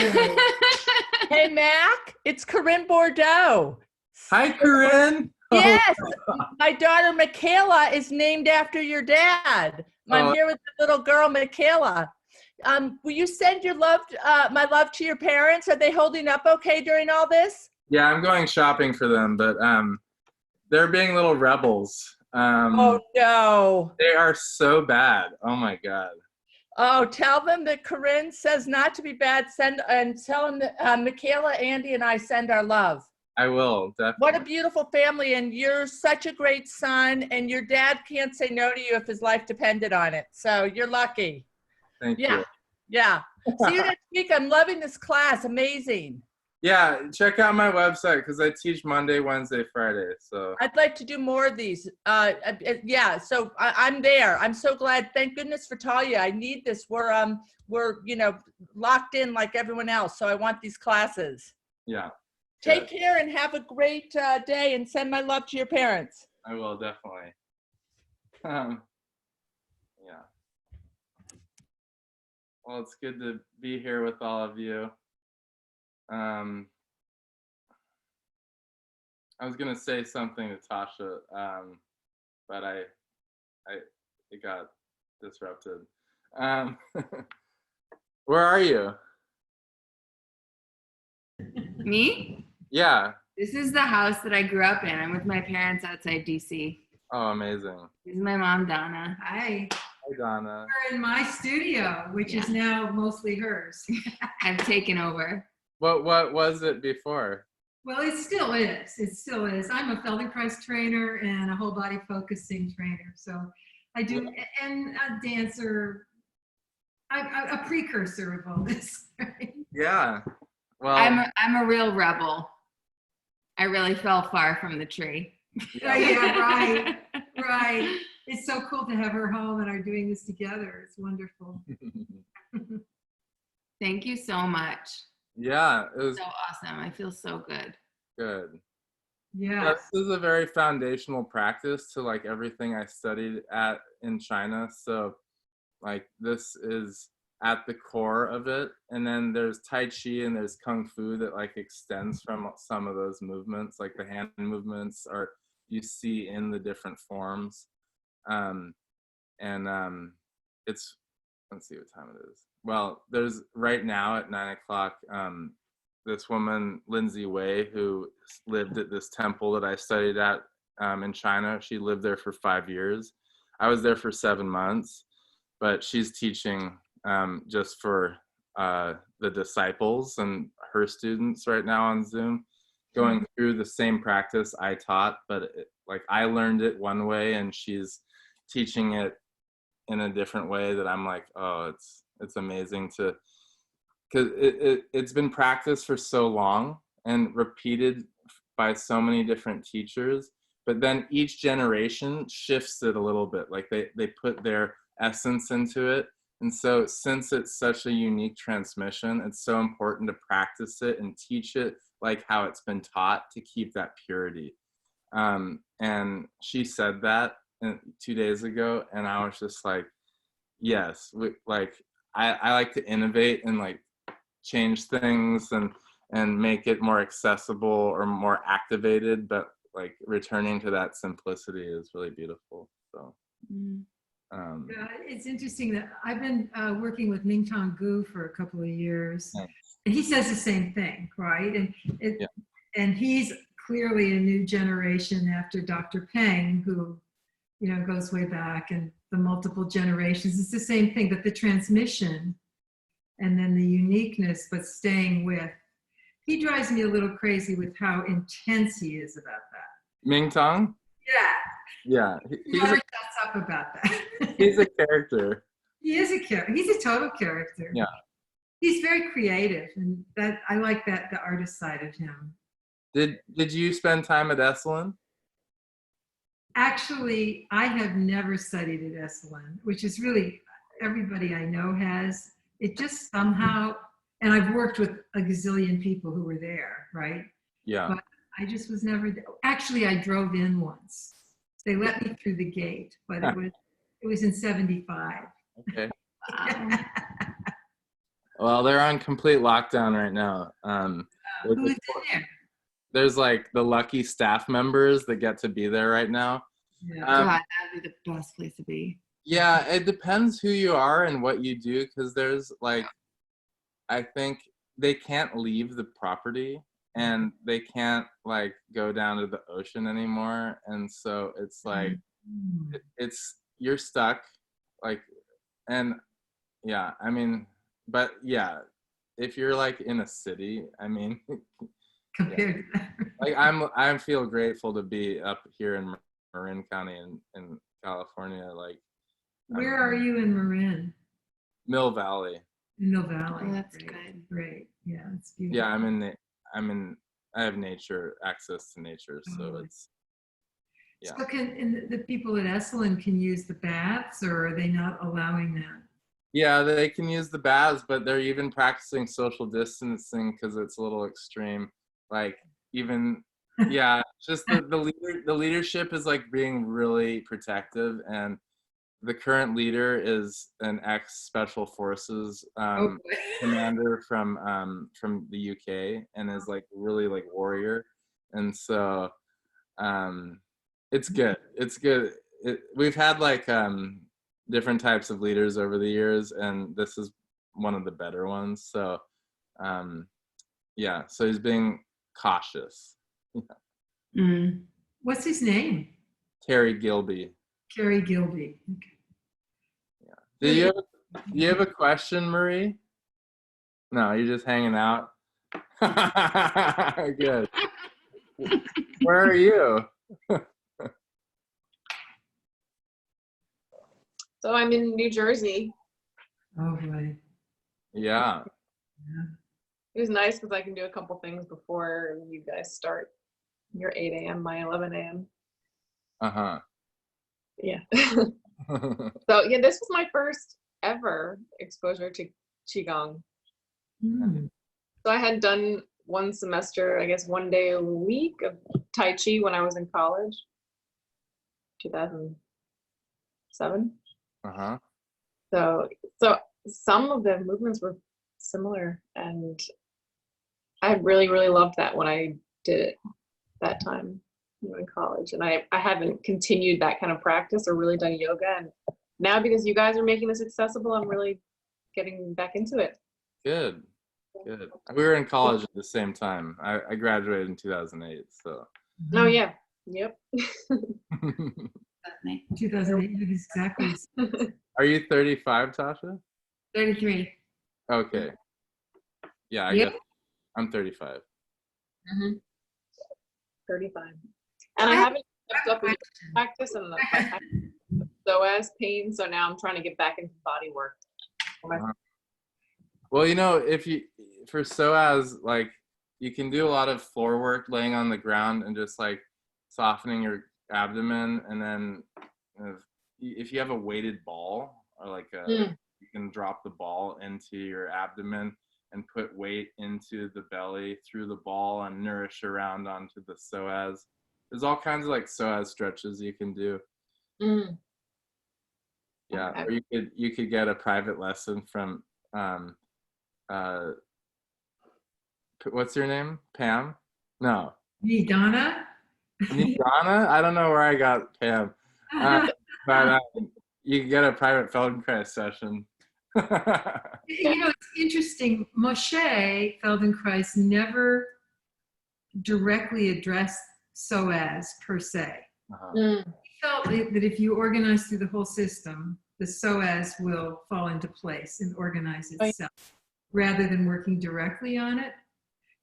Hey, Mac, it's Corinne Bordeaux. Hi, Corinne. Yes, my daughter Michaela is named after your dad. I'm here with the little girl, Michaela. Will you send your love, my love to your parents? Are they holding up okay during all this? Yeah, I'm going shopping for them, but they're being little rebels. Oh, no. They are so bad. Oh, my God. Oh, tell them that Corinne says not to be bad. And tell them that Michaela, Andy, and I send our love. I will, definitely. What a beautiful family, and you're such a great son, and your dad can't say no to you if his life depended on it. So you're lucky. Thank you. Yeah. See you next week. I'm loving this class. Amazing. Yeah, check out my website because I teach Monday, Wednesday, Friday. So I'd like to do more of these. Yeah, so I'm there. I'm so glad. Thank goodness for Talia. I need this. We're locked in like everyone else. So I want these classes. yeah. Take care and have a great day, and send my love to your parents. I will, definitely. Yeah. Well, it's good to be here with all of you. I was gonna say something to Tasha, but it got disrupted. Where are you? Me? Yeah. This is the house that I grew up in. I'm with my parents outside DC. Oh, amazing. This is my mom, Donna. Hi. Hi, Donna. We're in my studio, which is now mostly hers. I've taken over. What was it before? Well, it still is. It still is. I'm a Feldenkrais trainer and a whole body focusing trainer. So I do, and a dancer, a precursor of all this. Right? Yeah. Well, I'm a real rebel. I really fell far from the tree. Yeah, right. Right. It's so cool to have her home and are doing this together. It's wonderful. Thank you so much. Yeah, it was So awesome. I feel so good. good. Yeah. This is a very foundational practice to like everything I studied at in China. So like this is at the core of it. And then there's Tai Chi and there's Kung Fu that like extends from some of those movements, like the hand movements are you see in the different forms. It's, let's see what time it is. Well, there's right now at 9 o'clock, this woman, Lindsay Wei, who lived at this temple that I studied at in China. She lived there for 5 years. I was there for 7 months, but she's teaching just for the disciples and her students right now on Zoom, going through the same practice I taught, but like I learned it one way and she's teaching it in a different way that I'm like, oh, it's amazing to, because it's been practiced for so long and repeated by so many different teachers, but then each generation shifts it a little bit. Like they put their essence into it And so since it's such a unique transmission, it's so important to practice it and teach it like how it's been taught to keep that purity. And she said that 2 days ago, and I was just like, yes, I like to innovate and like change things and make it more accessible or more activated, but like returning to that simplicity is really beautiful. So it's interesting that I've been working with Ming Tong Gu for a couple of years. Nice. And he says the same thing, right? And he's clearly a new generation after Dr. Peng, who, you know, goes way back, and the multiple generations. It's the same thing, but the transmission and then the uniqueness, but staying with. He drives me a little crazy with how intense he is about that. Ming Tong? Yeah. Yeah. He never shuts up about that. He's a character. He is a character. He's a total character. Yeah. He's very creative, and that I like that, the artist side of him. Did you spend time at Esalen? Actually, I have never studied at Esalen, which is really, everybody I know has. It just somehow, and I've worked with a gazillion people who were there, right? Yeah. But I just was never there. Actually, I drove in once. They let me through the gate, but it was in 75. Okay. Wow. Well, they're on complete lockdown right now. Who's in there? There's like the lucky staff members that get to be there right now. Yeah. God, that'd be the best place to be. Yeah, it depends who you are and what you do, because there's like, I think they can't leave the property and they can't like go down to the ocean anymore. And so it's like, you're stuck, like, and yeah, I mean, but yeah, if you're like in a city, I mean, Compared to that. like I feel grateful to be up here in Marin County in California. Like, Where are you in Marin? Mill Valley. In Mill Valley. Oh, that's Great. good. Great. Yeah, it's beautiful. Yeah, I have access to nature, so it's, yeah. So and the people at Esalen can use the baths, or are they not allowing that? Yeah, they can use the baths, but they're even practicing social distancing because it's a little extreme. Like even, yeah, just the leadership is like being really protective, and the current leader is an ex-special forces commander from the UK, and is like really like warrior, and so it's good. It's good. We've had like different types of leaders over the years, and this is one of the better ones. So yeah, so he's being cautious. What's his name? Terry Gilby. Kerry Gilby. Okay. Do you have a question, Marie? No, you're just hanging out. Good. Where are you? So I'm in New Jersey. Oh, right. Yeah. It was nice because I can do a couple things before you guys start your 8 a.m., my 11 a.m. Uh-huh. Yeah. So yeah, this was my first ever exposure to Qigong. So I had done one semester, I guess 1 day a week of Tai Chi when I was in college, 2007. Uh-huh. So some of the movements were similar, and I really, really loved that when I did it that time, you know, in college. And I haven't continued that kind of practice or really done yoga. And now, because you guys are making this accessible, I'm really getting back into it. Good. Good. We were in college at the same time. I graduated in 2008, so. Oh yeah. Yep. 2008, exactly. Are you 35, Tasha? 33. Okay. Yeah, I Yep. guess I'm 35. 35. And I haven't kept up with practice and the psoas pain, so now I'm trying to get back into body work. Well, you know, for psoas, like, you can do a lot of floor work, laying on the ground and just like softening your abdomen, and then if you have a weighted ball or like a you can drop the ball into your abdomen and put weight into the belly through the ball and nourish around onto the psoas. There's all kinds of like psoas stretches you can do. Yeah, Okay. or you could get a private lesson from what's your name? Pam? No. Me, Donna? Donna? I don't know where I got Pam. But you can get a private Feldenkrais session. You know, it's interesting. Moshe Feldenkrais never directly addressed psoas per se. He felt that if you organize through the whole system, the psoas will fall into place and organize itself rather than working directly on it.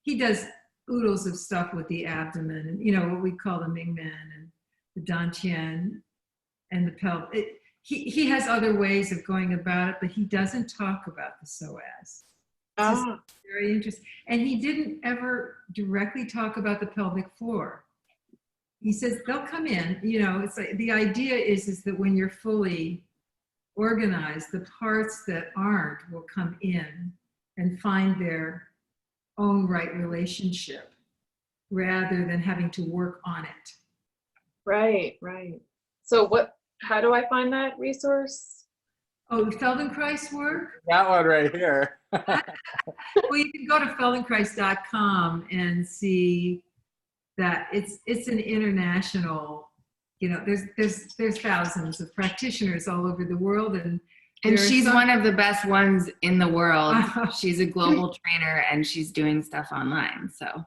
He does oodles of stuff with the abdomen and, you know, what we call the Mingmen and the Dantian and the pelvis. He has other ways of going about it, but he doesn't talk about the psoas. It's very interesting. And he didn't ever directly talk about the pelvic floor. He says they'll come in, you know, it's like the idea is that when you're fully organized, the parts that aren't will come in and find their own right relationship rather than having to work on it. Right. So how do I find that resource? Oh, the Feldenkrais work? That one right here. Well, you can go to feldenkrais.com and see that it's an international, you know, there's thousands of practitioners all over the world, and she's one of the best ones in the world. She's a global trainer and she's doing stuff online. So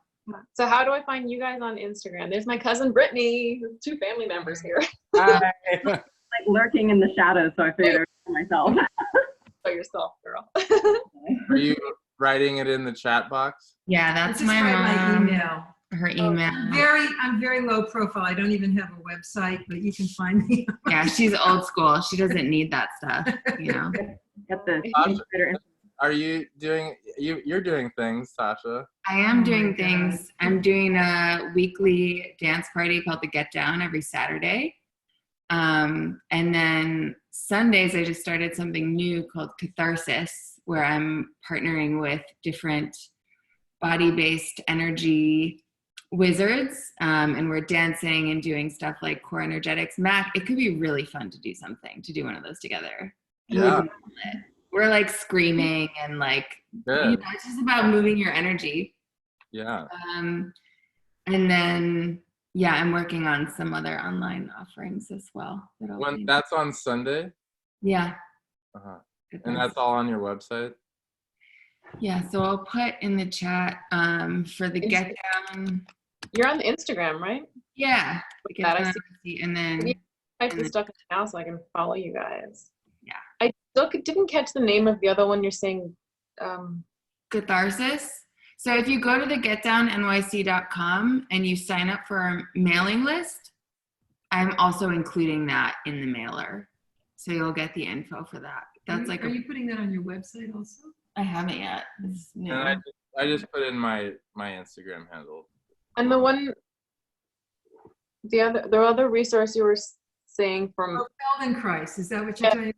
how do I find you guys on Instagram? There's my cousin Brittany, 2 family members here. Hi. Like lurking in the shadows, so I figured it for myself. For yourself, girl. Are you writing it in the chat box? yeah, that's just my write mom. my email. Her email. I'm very low profile. I don't even have a website, but you can find me. Yeah, she's old school. She doesn't need that stuff, you know. Get the Are you doing you're doing things, Tasha? I am doing my things. I'm doing a weekly dance party called the Get Down every Saturday. And then Sundays, I just started something new called Catharsis, where I'm partnering with different body-based energy wizards, and we're dancing and doing stuff like core energetics. Mac, it could be really fun to do one of those together. Yeah. We're like screaming and like, you know, it's just about moving your energy. Yeah. And then, yeah, I'm working on some other online offerings as well. That's on Sunday? Yeah. And that's all on your website? Yeah, so I'll put in the chat for the Get Down. You're on the Instagram, right? Yeah. Like that, I see. And then Type the stuff in now so I can follow you guys. Yeah. I still didn't catch the name of the other one you're saying. Catharsis. So if you go to the getdownnyc.com and you sign up for our mailing list, I'm also including that in the mailer. So you'll get the info for that. That's Are you putting that on your website also? I haven't yet. It's new. And I just put in my Instagram handle. And the other resource you were saying from Feldenkrais, is that what you're talking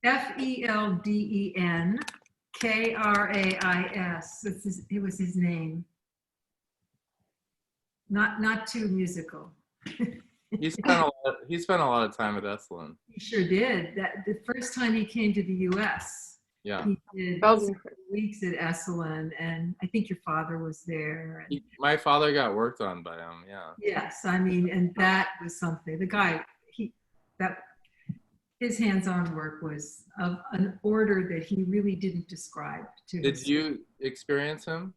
about? Feldenkrais. It was his name. Not too musical. He spent a lot of time at Esalen. He sure did. That the first time he came to the U.S. Yeah. He did several weeks at Esalen, and I think your father was there. And My father got worked on by him. Yeah. yes, I mean, and that was something. The guy, his hands-on work was of an order that he really didn't describe to Did us. you experience him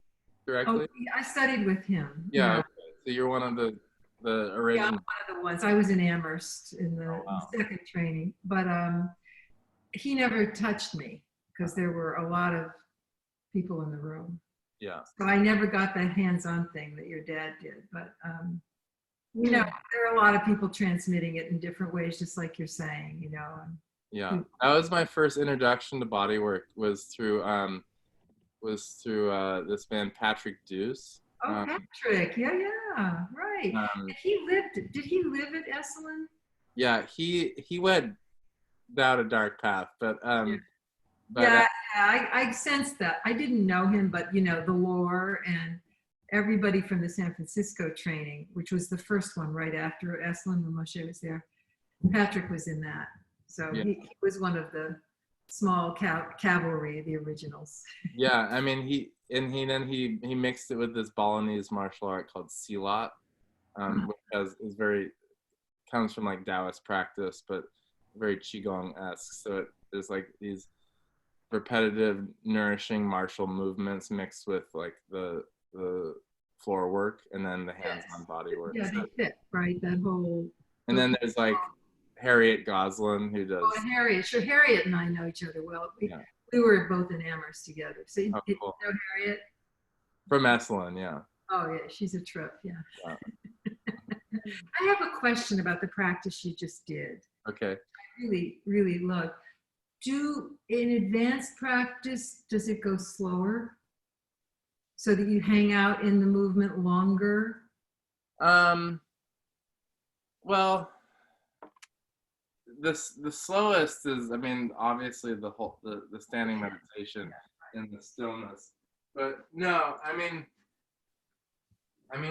directly? Oh, I studied with him. Yeah. Okay. So you're one of the Yeah, original. I'm one of the ones. I was in Amherst in the second training, but he never touched me because there were a lot of people in the room. Yeah. So I never got that hands-on thing that your dad did. But, you know, there are a lot of people transmitting it in different ways, just like you're saying, you know. Yeah. That was my first introduction to bodywork was through this man, Patrick Deuce. Oh, Patrick. Yeah, right. Did he live at Esalen? Yeah, he went down a dark path, but But, Yeah, I sensed that. I didn't know him, but you know, the lore and everybody from the San Francisco training, which was the first one right after Esalen Massage was there. Patrick was in that. So Yeah. he was one of the small cavalry, the originals. yeah, I mean, he mixed it with this Balinese martial art called Silat, which comes from like Taoist practice, but very Qigong-esque. So there's like these repetitive, nourishing martial movements mixed with like the floor work and then the hands-on body work. Yeah, they fit, right? That whole. And then there's like Harriet Goslin, who does. Oh, and Harriet. Sure, Harriet and I know each other well. We were both in Amherst together. So you Cool. know Harriet? From Esalen, yeah. Oh yeah, she's a trip. Yeah. I have a question about the practice you just did. Okay. I really, really love. In advanced practice, does it go slower so that you hang out in the movement longer? Well, the slowest is, I mean, obviously the standing meditation and the stillness. But no, I mean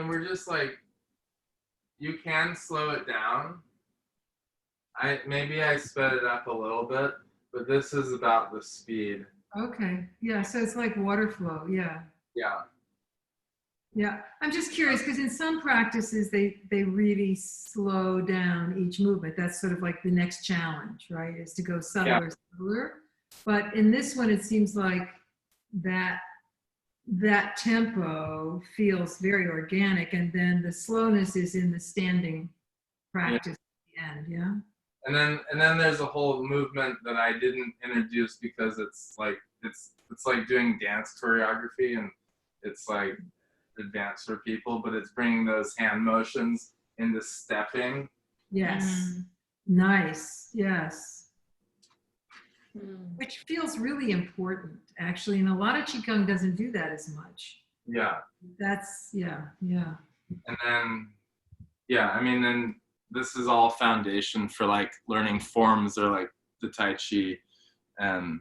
we're just like, you can slow it down. Maybe I sped it up a little bit, but this is about the speed. Okay. Yeah. So it's like water flow. Yeah. Yeah. Yeah. I'm just curious because in some practices they really slow down each movement. That's sort of like the next challenge, right? Is to go subtler, subtler. But in this one, it seems like that tempo feels very organic, and then the slowness is in the standing practice at the end. Yeah. And then there's a whole movement that I didn't introduce because it's like doing dance choreography, and it's like advanced for people, but it's bringing those hand motions into stepping. Yes. Nice. Yes. Which feels really important, actually, and a lot of Qigong doesn't do that as much. Yeah. Yeah. And then, then this is all foundation for like learning forms or like the Tai Chi, and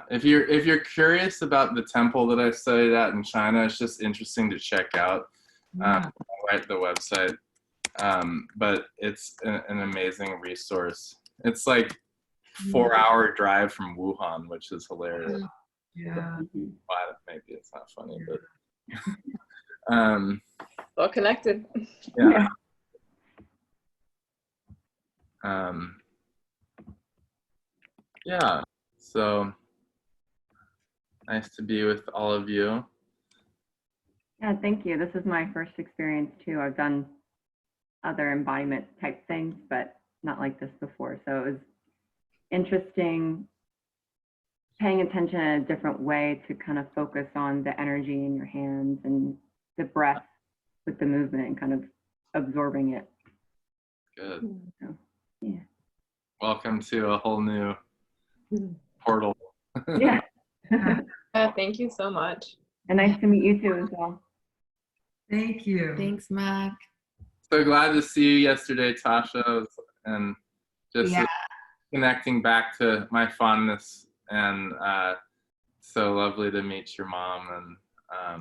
if you're curious about the temple that I studied at in China, it's just interesting to check out. I'll write the website, but it's an amazing resource. It's like 4-hour drive from Wuhan, which is hilarious. Yeah. But maybe it's not funny, but Well connected. yeah. Yeah. So nice to be with all of you. Yeah, thank you. This is my first experience too. I've done other embodiment type things, but not like this before. So it was interesting paying attention in a different way to kind of focus on the energy in your hands and the breath with the movement and kind of absorbing it. Good. So, yeah. Welcome to a whole new portal. Yeah. Thank you so much. And nice to meet you too as well. Thank you. Thanks, Mac. So glad to see you yesterday, Tasha, and just connecting back to my fondness, and so lovely to meet your mom.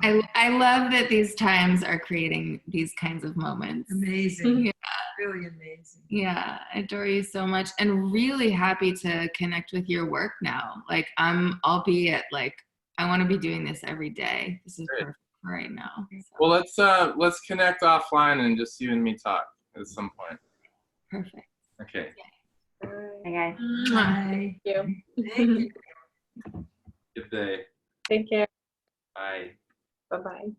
And I love that these times are creating these kinds of moments. Amazing. Yeah. Really amazing. Yeah, I adore you so much, and really happy to connect with your work now. Like I'll be at like, I want to be doing this every day. This is perfect for right now. So. Well, let's connect offline and just you and me talk at some point. Perfect. Okay. Hey guys. Bye. Thank you. Thank you. Good day. Take care. Bye. Bye-bye.